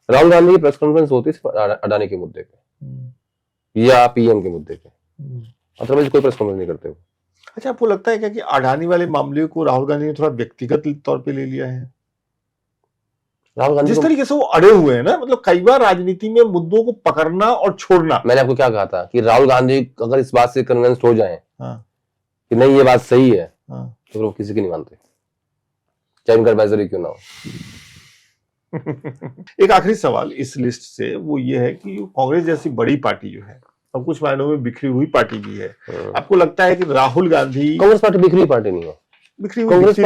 राहुल गांधी की प्रेस कॉन्फ्रेंस होती है अडानी के मुद्दे पे या पीएम के मुद्दे पे, अदरवाइज कोई प्रेस कॉन्फ्रेंस नहीं करते हो। अच्छा, आपको लगता है क्या कि अडानी वाले मामले को राहुल गांधी ने थोड़ा व्यक्तिगत तौर पे ले लिया है? राहुल गांधी जिस तरीके से वो अड़े हुए हैं ना, मतलब कई बार राजनीति में मुद्दों को पकड़ना और छोड़ना। मैंने आपको क्या कहा था कि राहुल गांधी अगर इस बात से कन्विंस हो जाए कि नहीं ये बात सही है, तो फिर वो किसी की नहीं मानते, चाहे उनका एडवाइजरी क्यों ना हो। एक आखिरी सवाल इस लिस्ट से वो ये है कि कांग्रेस जैसी बड़ी पार्टी जो है, अब कुछ मायनों में बिखरी हुई पार्टी भी है, आपको लगता है कि राहुल गांधी? कांग्रेस पार्टी बिखरी पार्टी नहीं है, बिखरी हुई कांग्रेस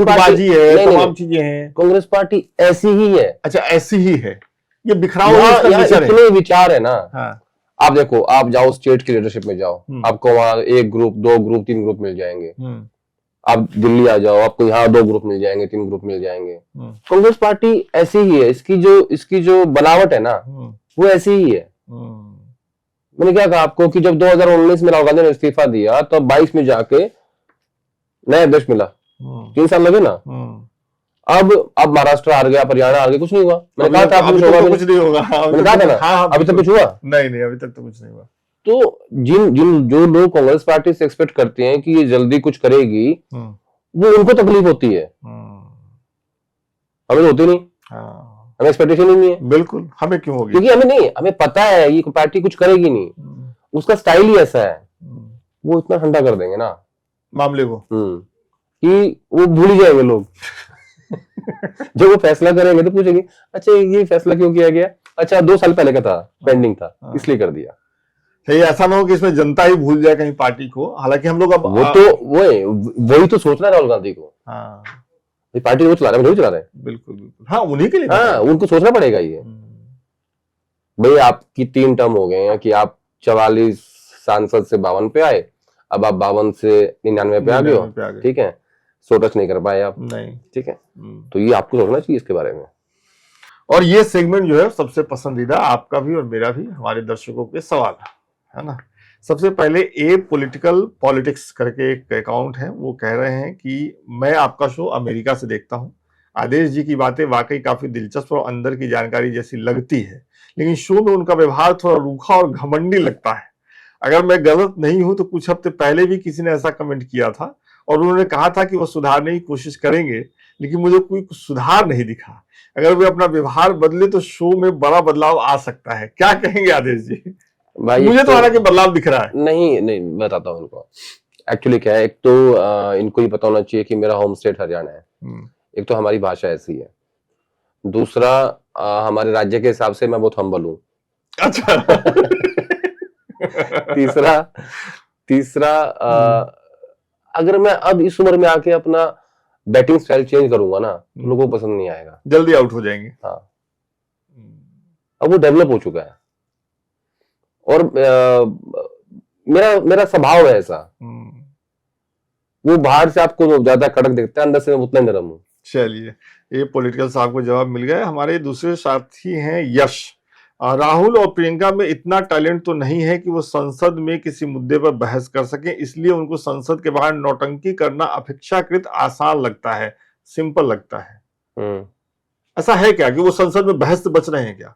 पार्टी है, तमाम चीजें हैं। कांग्रेस पार्टी ऐसी ही है। अच्छा, ऐसी ही है, ये बिखराव इतने विचार है ना। आप देखो, आप जाओ स्टेट की लीडरशिप में जाओ, आपको वहां एक ग्रुप, दो ग्रुप, तीन ग्रुप मिल जाएंगे। आप दिल्ली आ जाओ, आपको यहाँ 2 ग्रुप मिल जाएंगे, 3 ग्रुप मिल जाएंगे। कांग्रेस पार्टी ऐसी ही है, इसकी जो बनावट है ना वो ऐसी ही है। मैंने क्या कहा आपको कि जब 2019 में राहुल गांधी ने इस्तीफा दिया तो 22 में जाके नया अध्यक्ष मिला, 3 साल लगे ना। अब महाराष्ट्र हार गया, हरियाणा हार गया, कुछ नहीं हुआ। मैंने कहा था कुछ नहीं होगा, मैंने कहा था ना, अभी तक कुछ हुआ नहीं, अभी तक तो कुछ नहीं हुआ। तो जो लोग कांग्रेस पार्टी से एक्सपेक्ट करते हैं कि ये जल्दी कुछ करेगी, वो उनको तकलीफ होती है, हमें होती नहीं। हमें एक्सपेक्टेशन ही नहीं है। बिल्कुल, हमें क्यों होगी? क्योंकि हमें पता है ये पार्टी कुछ करेगी नहीं, उसका स्टाइल ही ऐसा है। वो इतना ठंडा कर देंगे ना मामले को कि वो भूल ही जाएंगे लोग। जब वो फैसला करेंगे तो पूछेंगे अच्छा ये फैसला क्यों किया गया, अच्छा 2 साल पहले का था, पेंडिंग था, इसलिए कर दिया। ऐसा ना हो कि इसमें जनता ही भूल जाए कहीं पार्टी को। हालांकि हम लोग अब वही तो सोचना है राहुल गांधी को। पार्टी वो चला रहे हैं, मुझे चला रहे हैं। बिल्कुल, हाँ, उन्हीं के लिए। हाँ, उनको सोचना पड़ेगा ये। भाई आपकी 3 टर्म हो गए हैं कि आप 44 सांसद से 52 पे आए, अब आप 52 से 99 पे आ गए हो, ठीक है, 100 टच नहीं कर पाए आप, नहीं, ठीक है, तो ये आपको सोचना चाहिए इसके बारे में। और ये सेगमेंट जो है सबसे पसंदीदा आपका भी और मेरा भी, हमारे दर्शकों के सवाल है ना। सबसे पहले ए पॉलिटिकल पॉलिटिक्स करके एक अकाउंट है, वो कह रहे हैं कि मैं आपका शो अमेरिका से देखता हूं, आदेश जी की बातें वाकई काफी दिलचस्प और अंदर की जानकारी जैसी लगती है, लेकिन शो में उनका व्यवहार थोड़ा रूखा और घमंडी लगता है। अगर मैं गलत नहीं हूं तो कुछ हफ्ते पहले भी किसी ने ऐसा कमेंट किया था और उन्होंने कहा था कि वो सुधारने की कोशिश करेंगे, लेकिन मुझे कोई सुधार नहीं दिखा। अगर वे अपना व्यवहार बदले तो शो में बड़ा बदलाव आ सकता है, क्या कहेंगे आदेश जी? भाई मुझे तो हालांकि बदलाव दिख रहा है। नहीं नहीं, बताता हूँ इनको। एक्चुअली क्या है, एक तो इनको ये पता होना चाहिए कि मेरा होम स्टेट हरियाणा है। एक तो हमारी भाषा ऐसी है, दूसरा हमारे राज्य के हिसाब से मैं बहुत हम्बल हूँ। अच्छा। तीसरा अगर मैं अब इस उम्र में आके अपना बैटिंग स्टाइल चेंज करूंगा ना, तो लोगों को पसंद नहीं आएगा, जल्दी आउट हो जाएंगे। हाँ, अब वो डेवलप हो चुका है और मेरा स्वभाव है ऐसा। वो बाहर से आपको ज्यादा कड़क दिखता है, अंदर से मैं उतना नरम हूँ। चलिए, ये पॉलिटिकल साहब को जवाब मिल गया। हमारे दूसरे साथी हैं यश। राहुल और प्रियंका में इतना टैलेंट तो नहीं है कि वो संसद में किसी मुद्दे पर बहस कर सके, इसलिए उनको संसद के बाहर नौटंकी करना अपेक्षाकृत आसान लगता है, सिंपल लगता है। ऐसा है क्या कि वो संसद में बहस से बच रहे हैं क्या?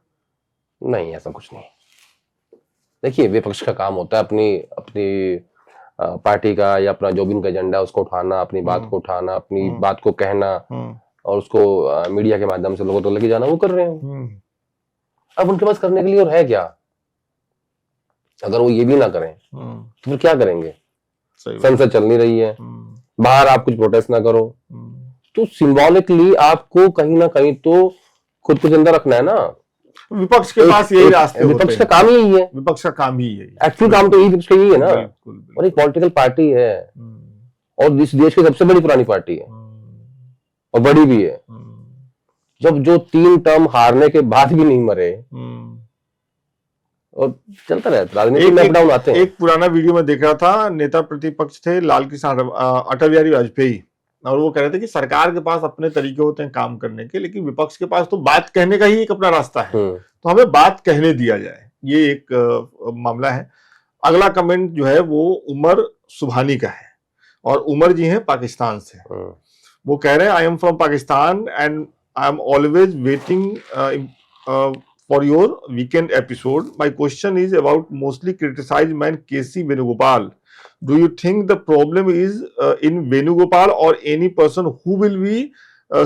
नहीं, ऐसा कुछ नहीं। देखिए, विपक्ष का काम होता है अपनी अपनी पार्टी का या अपना जो भी उनका एजेंडा है उसको उठाना, अपनी बात को उठाना, अपनी बात को कहना और उसको मीडिया के माध्यम से लोगों तक लेके जाना। वो कर रहे हैं। अब उनके पास करने के लिए और है क्या? अगर वो ये भी ना करें तो फिर क्या करेंगे? संसद चल नहीं रही है, बाहर आप कुछ प्रोटेस्ट ना करो, तो सिंबॉलिकली आपको कहीं ना कहीं तो खुद को जिंदा रखना है ना। विपक्ष के पास यही रास्ते होते हैं। विपक्ष का काम ही यही है। विपक्ष का काम ही यही, एक्चुअल काम तो विपक्ष का यही है ना। और एक पॉलिटिकल पार्टी है और इस देश की सबसे बड़ी पुरानी पार्टी है और बड़ी भी है। जब जो 3 टर्म हारने के बाद भी नहीं मरे, और चलता रहता राजनीति में अप डाउन आते हैं। एक पुराना वीडियो में देख रहा था, नेता प्रतिपक्ष थे लाल कृष्ण अटल बिहारी वाजपेयी, और वो कह रहे थे कि सरकार के पास अपने तरीके होते हैं काम करने के, लेकिन विपक्ष के पास तो बात कहने का ही एक अपना रास्ता है, तो हमें बात कहने दिया जाए। ये एक मामला है। अगला कमेंट जो है वो उमर सुभानी का है, और उमर जी हैं पाकिस्तान से। वो कह रहे हैं, I am from Pakistan and I am always waiting for your weekend episode. My question is about mostly criticized man KC Venugopal. Do you think the problem is in Venugopal or any person who will be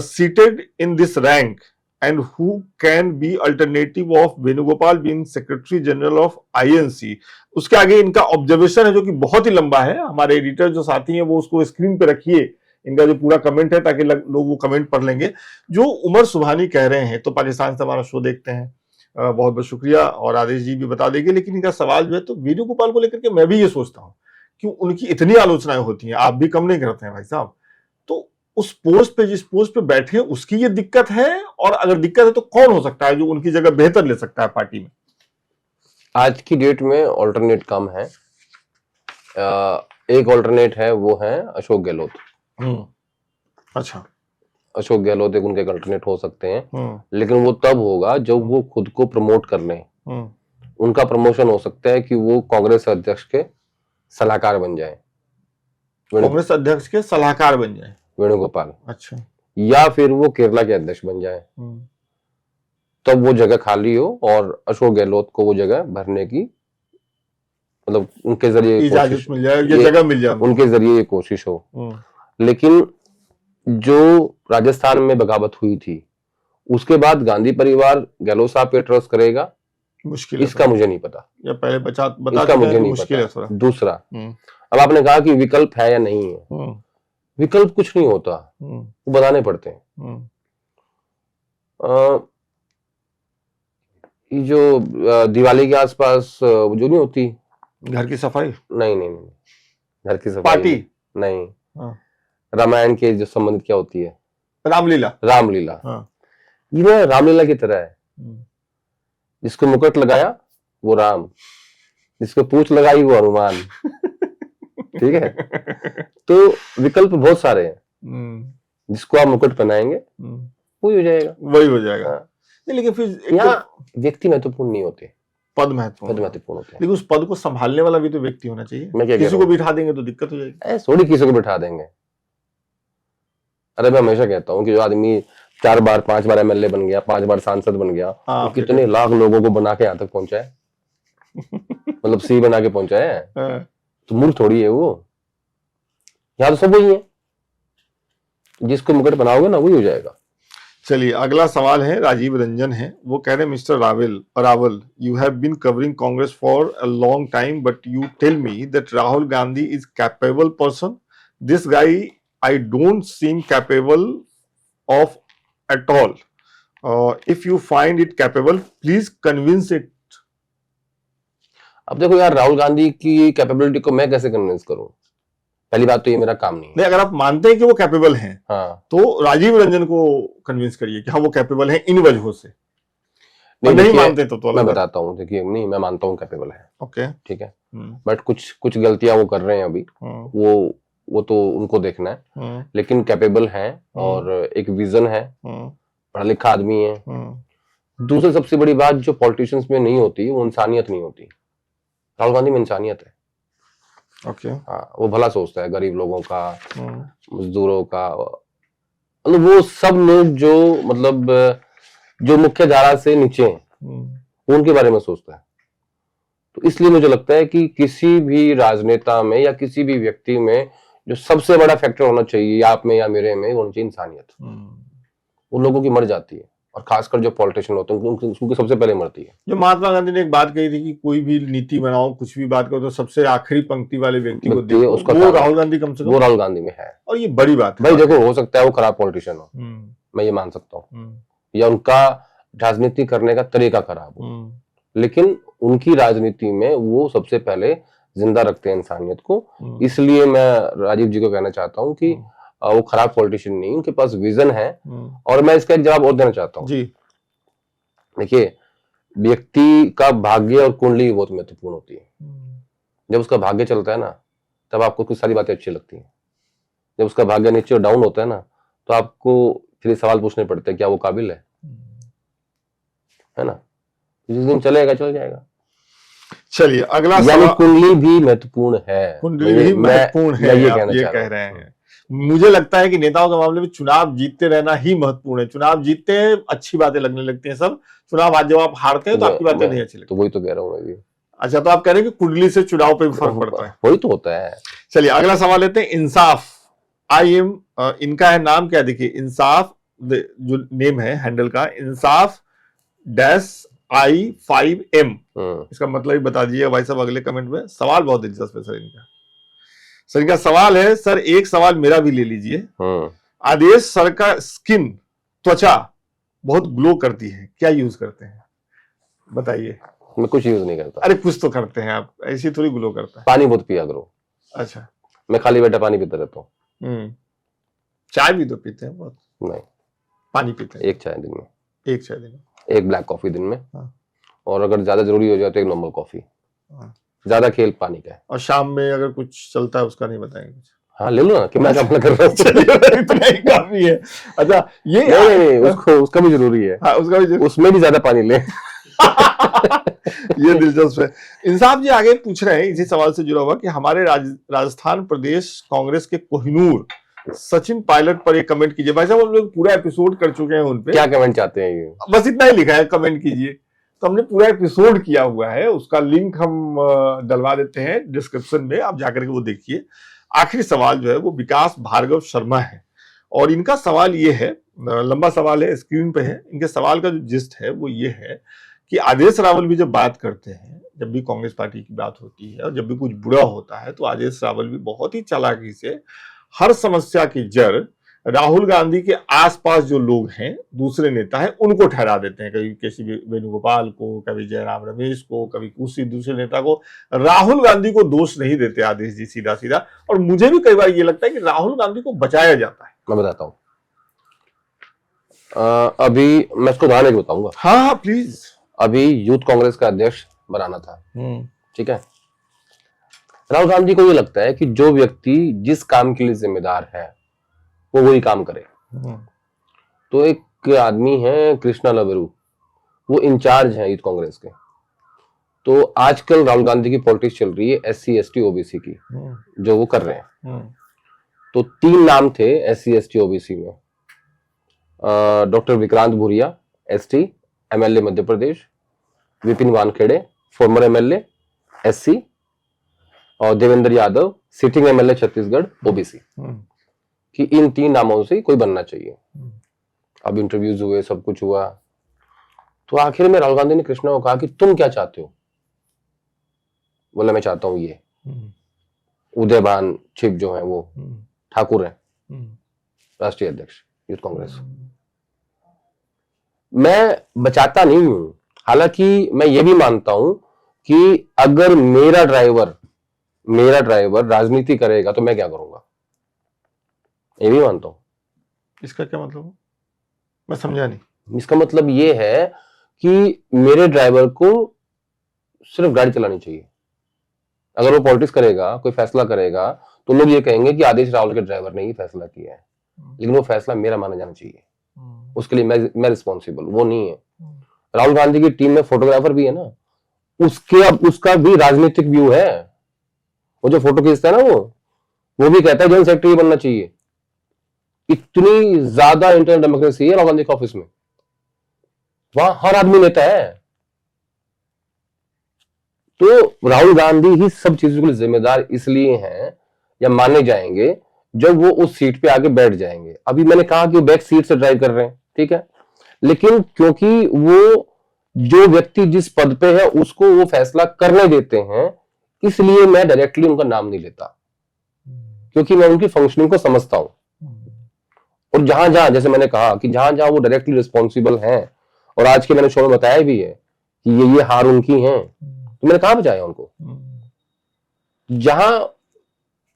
seated in this rank, and who can be alternative of Venugopal being Secretary General of INC? उसके आगे इनका observation है जो कि बहुत ही लंबा है। हमारे एडिटर जो साथी हैं वो उसको स्क्रीन पे रखिए, इनका जो पूरा कमेंट है, ताकि लोग वो कमेंट पढ़ लेंगे। जो उमर सुभानी कह रहे हैं, तो पाकिस्तान से हमारा शो देखते हैं, बहुत बहुत शुक्रिया, और आदेश जी भी बता देंगे। लेकिन इनका सवाल जो है, तो वेणुगोपाल को लेकर के मैं भी ये सोचता हूँ कि उनकी इतनी आलोचनाएं होती हैं, आप भी कम नहीं करते हैं भाई साहब, तो उस पोस्ट पे, जिस पोस्ट पे बैठे हैं, उसकी ये दिक्कत है, और अगर दिक्कत है तो कौन हो सकता है जो उनकी जगह बेहतर ले सकता है पार्टी में? आज की डेट में ऑल्टरनेट कम है। एक ऑल्टरनेट है, वो है अशोक गहलोत। अच्छा, अशोक गहलोत एक उनके अल्टरनेट हो सकते हैं, लेकिन वो तब होगा जब वो खुद को प्रमोट कर लें। उनका प्रमोशन हो सकता है कि वो कांग्रेस अध्यक्ष के सलाहकार बन जाए। कांग्रेस अध्यक्ष के सलाहकार बन जाए वेणुगोपाल। अच्छा, या फिर वो केरला के अध्यक्ष बन जाए, तब वो जगह खाली हो और अशोक गहलोत को वो जगह भरने की, मतलब उनके जरिए इजाजत मिल जाए, ये जगह मिल जाए, उनके जरिए ये कोशिश हो। लेकिन जो राजस्थान में बगावत हुई थी, उसके बाद गांधी परिवार गहलोत साहब पे ट्रस्ट करेगा, मुश्किल इसका मुझे नहीं पता, या पहले बता इसका मुझे नहीं पता। दूसरा, अब आपने कहा कि विकल्प है या नहीं है, विकल्प कुछ नहीं होता, वो बताने पड़ते हैं। ये जो दिवाली के आसपास जो नहीं होती घर की सफाई, नहीं, घर की सफाई पार्टी नहीं, रामायण के जो संबंधित क्या होती है, रामलीला। ये रामलीला की तरह है। जिसको मुकुट लगाया वो राम, जिसको पूंछ लगाई वो हनुमान। ठीक है, तो विकल्प बहुत सारे हैं। जिसको आप मुकुट पहनाएंगे वही हो जाएगा, वही हो जाएगा। नहीं, लेकिन फिर एक यहाँ व्यक्ति महत्वपूर्ण नहीं होते, पद महत्वपूर्ण पद महत्वपूर्ण होते हैं। लेकिन उस पद को संभालने वाला भी तो व्यक्ति होना चाहिए। मैं क्या कह किसी रहा को बिठा देंगे तो दिक्कत हो जाएगी। हूँ, थोड़ी किसी को बिठा देंगे। अरे मैं हमेशा कहता हूँ कि जो आदमी 4 बार 5 बार एमएलए बन गया, 5 बार सांसद बन गया, हाँ, वो कितने लाख लोगों को बना के यहाँ तक पहुंचा है, मतलब सी बना के पहुंचा है। हाँ। तो मूर्ख थोड़ी है वो। यहाँ तो सब वही है, जिसको मुकुट बनाओगे ना वही हो जाएगा। चलिए, अगला सवाल है, राजीव रंजन है, वो कह रहे हैं mister Rawal, you have been covering Congress for a long time but you tell me that Rahul Gandhi is capable person. This guy I don't seem capable of at all. If you find it capable please convince it. अब देखो यार, राहुल गांधी की capability को मैं कैसे convince करूं? पहली बात तो ये मेरा काम नहीं है। नहीं, अगर आप मानते हैं कि वो कैपेबल हैं, हाँ, तो राजीव रंजन को कन्विंस करिए कि हाँ वो कैपेबल हैं इन वजहों से। नहीं देखिए, मानते तो मैं बताता हूँ। देखिए, नहीं, मैं मानता हूँ कैपेबल है, ओके, ठीक है, बट कुछ गलतियां वो कर रहे हैं अभी, वो तो उनको देखना है, लेकिन कैपेबल है और एक विजन है, पढ़ा लिखा आदमी है। दूसरी सबसे बड़ी बात जो पॉलिटिशियंस में नहीं होती, वो इंसानियत नहीं होती। राहुल गांधी में इंसानियत है। ओके, हाँ, वो भला सोचता है गरीब लोगों का, मजदूरों का, मतलब वो सब लोग जो मतलब जो मुख्य धारा से नीचे हैं उनके बारे में सोचता है। तो इसलिए मुझे लगता है कि किसी भी राजनेता में या किसी भी व्यक्ति में जो सबसे बड़ा फैक्टर होना चाहिए, आप में या मेरे में, वो होना चाहिए इंसानियत। उन लोगों की मर जाती है, और खासकर जो पॉलिटिशियन होते हैं उनकी सबसे पहले मरती है। जो महात्मा गांधी ने एक बात कही थी कि कोई भी नीति बनाओ, कुछ भी बात करो, तो सबसे आखिरी पंक्ति वाले व्यक्ति को देखो, उसका वो राहुल गांधी कम से कम, वो राहुल गांधी में है। और ये बड़ी बात है भाई। देखो, हो सकता है वो खराब पॉलिटिशियन हो, मैं ये मान सकता हूँ, या उनका राजनीति करने का तरीका खराब हो, लेकिन उनकी राजनीति में वो सबसे पहले जिंदा रखते हैं इंसानियत को। इसलिए मैं राजीव जी को कहना चाहता हूँ कि वो खराब पॉलिटिशियन नहीं, उनके पास विजन है। और मैं इसका एक जवाब और देना चाहता हूँ जी। देखिए, व्यक्ति का भाग्य और कुंडली बहुत महत्वपूर्ण होती है। जब उसका भाग्य चलता है ना, तब आपको कुछ सारी बातें अच्छी लगती हैं। जब उसका भाग्य नीचे और डाउन होता है ना, तो आपको फिर सवाल पूछने पड़ते हैं, क्या वो काबिल है ना? जिस दिन चलेगा चल जाएगा। चलिए, अगला यानी कुंडली भी महत्वपूर्ण है। कुंडली भी महत्वपूर्ण है, आप ये कह रहे हैं। मुझे लगता है कि नेताओं के मामले में चुनाव जीतते रहना ही महत्वपूर्ण है। चुनाव जीतते हैं, अच्छी बातें लगने लगती हैं सब। चुनाव आज जब आप हारते हैं तो आपकी बातें नहीं अच्छी लगती। तो वही तो कह रहा हूँ मैं भी। अच्छा, तो आप कह रहे हैं कि कुंडली से चुनाव पे भी फर्क पड़ता है? वही तो होता है। चलिए, अगला सवाल लेते हैं। इंसाफ इनका है नाम क्या, देखिए, इंसाफ जो नेम है हैंडल का, इंसाफ -I5M, इसका मतलब ही बता दीजिए भाई साहब अगले कमेंट में। सवाल बहुत दिलचस्प है सर इनका सवाल है, सर एक सवाल मेरा भी ले लीजिए। आदेश सर का स्किन, त्वचा बहुत ग्लो करती है, क्या यूज करते हैं बताइए? मैं कुछ यूज नहीं करता। अरे कुछ तो करते हैं आप, ऐसी थोड़ी ग्लो करता है। पानी बहुत पिया करो। अच्छा, मैं खाली बैठा पानी पीता रहता हूँ। चाय भी तो पीते हैं बहुत? नहीं, पानी पीते हैं। एक चाय दिन में, एक ब्लैक कॉफी दिन में। हाँ। और अगर ज्यादा जरूरी हो जाए तो एक नॉर्मल कॉफी। हाँ। ज्यादा खेल पानी का है। और शाम में अगर कुछ चलता है उसका नहीं बताएंगे कुछ? हाँ, ले लो ना, कि मैं क्या कर रहा हूँ। इतना ही काफी है। अच्छा, ये नहीं, उसका भी जरूरी है। हाँ, उसमें भी ज्यादा पानी ले। ये दिलचस्प है। इंसाफ जी आगे पूछ रहे हैं इसी सवाल से जुड़ा हुआ कि हमारे राजस्थान प्रदेश कांग्रेस के कोहिनूर सचिन पायलट पर एक कमेंट कीजिए। भाई साहब, हम लोग पूरा एपिसोड कर चुके हैं उनपे। क्या कमेंट चाहते हैं ये? बस इतना ही लिखा है, कमेंट कीजिए। तो हमने पूरा एपिसोड किया हुआ है, उसका लिंक हम डलवा देते हैं डिस्क्रिप्शन में, आप जाकर के वो देखिए। आखिरी सवाल जो है वो विकास भार्गव शर्मा है, और इनका सवाल ये है, लंबा सवाल है, स्क्रीन पे है। इनके सवाल का जो जिस्ट है वो ये है कि आदेश रावल भी जब बात करते हैं, जब भी कांग्रेस पार्टी की बात होती है और जब भी कुछ बुरा होता है, तो आदेश रावल भी बहुत ही चालाकी से हर समस्या की जड़ राहुल गांधी के आसपास जो लोग हैं, दूसरे नेता हैं, उनको ठहरा देते हैं। कभी केसी वेणुगोपाल को, कभी जयराम रमेश को, कभी किसी दूसरे नेता को। राहुल गांधी को दोष नहीं देते आदेश जी सीधा सीधा। और मुझे भी कई बार ये लगता है कि राहुल गांधी को बचाया जाता है। मैं बताता हूँ, अभी मैं इसको उदाहरण बताऊंगा। हाँ, प्लीज। अभी यूथ कांग्रेस का अध्यक्ष बनाना था, ठीक है। राहुल गांधी को ये लगता है कि जो व्यक्ति जिस काम के लिए जिम्मेदार है वो वही काम करे। तो एक आदमी है कृष्णा लबरू, वो इंचार्ज हैं यूथ कांग्रेस के। तो आजकल राहुल गांधी की पॉलिटिक्स चल रही है SC ST OBC की, जो वो कर रहे हैं। तो 3 नाम थे SC ST OBC में, doctor Vikrant Bhuria ST MLA Madhya Pradesh, Vipin Wankhede former MLA SC, और Devendra Yadav sitting MLA Chhattisgarh OBC, कि इन 3 नामों से कोई बनना चाहिए। अब इंटरव्यूज हुए, सब कुछ हुआ, तो आखिर में राहुल गांधी ने कृष्णा को कहा कि तुम क्या चाहते हो? बोला मैं चाहता हूं ये उदयभान छिप जो है वो ठाकुर है राष्ट्रीय अध्यक्ष यूथ कांग्रेस। मैं बचाता नहीं हूं, हालांकि मैं ये भी मानता हूं कि अगर मेरा ड्राइवर राजनीति करेगा तो मैं क्या करूंगा, ये भी मानता हूं। इसका क्या मतलब? मैं समझा नहीं। इसका मतलब ये है कि मेरे ड्राइवर को सिर्फ गाड़ी चलानी चाहिए। अगर वो पॉलिटिक्स करेगा, कोई फैसला करेगा, तो लोग ये कहेंगे कि आदेश राहुल के ड्राइवर ने ही फैसला किया है, लेकिन वो फैसला मेरा माना जाना चाहिए, उसके लिए मैं रिस्पॉन्सिबल, वो नहीं है। राहुल गांधी की टीम में फोटोग्राफर भी है ना, उसका भी राजनीतिक व्यू है। वो जो फोटो खींचता है ना, वो भी कहता है जनरल सेक्रेटरी बनना चाहिए। इतनी ज्यादा इंटरनल डेमोक्रेसी है राहुल गांधी के ऑफिस में, वहां हर आदमी नेता है। तो राहुल गांधी ही सब चीजों के लिए जिम्मेदार इसलिए हैं या माने जाएंगे जब वो उस सीट पे आके बैठ जाएंगे। अभी मैंने कहा कि बैक सीट से ड्राइव कर रहे हैं, ठीक है, लेकिन क्योंकि वो जो व्यक्ति जिस पद पे है उसको वो फैसला करने देते हैं, इसलिए मैं डायरेक्टली उनका नाम नहीं लेता, क्योंकि मैं उनकी फंक्शनिंग को समझता हूं। और जहां जहां, जैसे मैंने कहा कि जहां जहां वो डायरेक्टली रिस्पॉन्सिबल हैं, और आज के मैंने शो में बताया भी है कि ये हार उनकी है, तो मैंने कहा बचाया उनको। जहां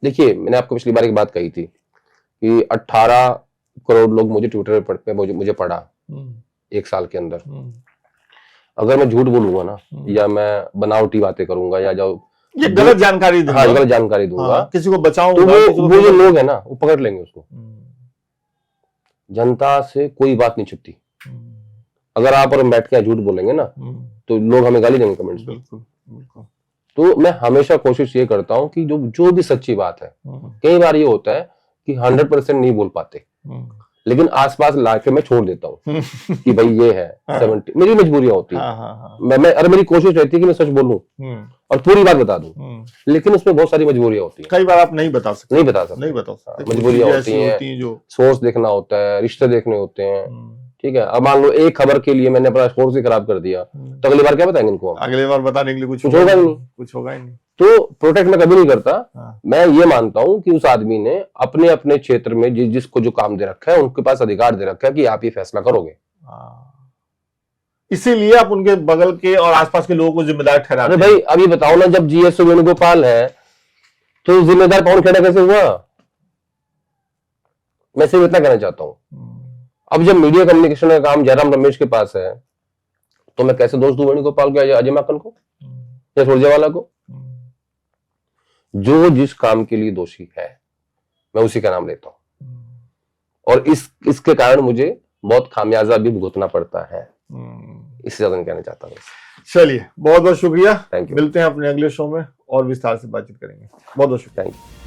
देखिए, मैंने आपको पिछली बार एक बात कही थी कि 18 करोड़ लोग मुझे ट्विटर पे मुझे पढ़ा 1 साल के अंदर। अगर मैं झूठ बोलूंगा ना, या मैं बनावटी बातें करूंगा, या जो ये गलत जानकारी दूंगा, हाँ, गलत जानकारी दूंगा, किसी को बचाऊंगा, तो वो जो लोग है ना, वो पकड़ लेंगे उसको। जनता से कोई बात नहीं छुपती। अगर आप और हम बैठ के झूठ बोलेंगे ना, तो लोग हमें गाली देंगे कमेंट्स में। बिल्कुल। तो मैं हमेशा कोशिश ये करता हूं कि जो भी सच्ची बात है, कई बार ये होता है कि 100% नहीं बोल पाते, लेकिन आसपास लाके मैं छोड़ देता हूँ कि भाई ये है 70। मेरी मजबूरियां होती है, मैं मेरी कोशिश रहती है कि मैं सच बोलूं और पूरी बात बता दूं, लेकिन उसमें बहुत सारी मजबूरियां होती है। कई बार आप नहीं बता सकते, मजबूरियां होती हैं, जो सोर्स देखना होता है, रिश्ते देखने होते हैं, ठीक है। अब मान लो एक खबर के लिए मैंने अपना सोर्स ही खराब कर दिया, तो अगली बार क्या बताएंगे इनको? अगली बार बताने के लिए कुछ होगा ही नहीं। तो प्रोटेक्ट मैं कभी नहीं करता। मैं ये मानता हूं कि उस आदमी ने अपने अपने क्षेत्र में जिसको जो काम दे रखा है, उनके पास अधिकार दे रखा है कि आप ये फैसला करोगे। इसीलिए आप उनके बगल के और आसपास के लोगों को जिम्मेदार ठहराते हैं। भाई अभी बताओ ना, जब GS वेणुगोपाल है तो जिम्मेदार पवन खेड़ा कैसे हुआ? मैं सिर्फ इतना कहना चाहता हूं। अब जब मीडिया कम्युनिकेशन का काम जयराम रमेश के पास है, तो मैं कैसे दोष दूं वेणुगोपाल को, अजय माकन को या सुरजेवाला को? जो जिस काम के लिए दोषी है, मैं उसी का नाम लेता हूं, और इसके कारण मुझे बहुत खामियाजा भी भुगतना पड़ता है। इससे ज्यादा नहीं कहना चाहता हूं। चलिए, बहुत बहुत शुक्रिया। Thank you. मिलते हैं अपने अगले शो में और विस्तार से बातचीत करेंगे। बहुत बहुत शुक्रिया। Thank you.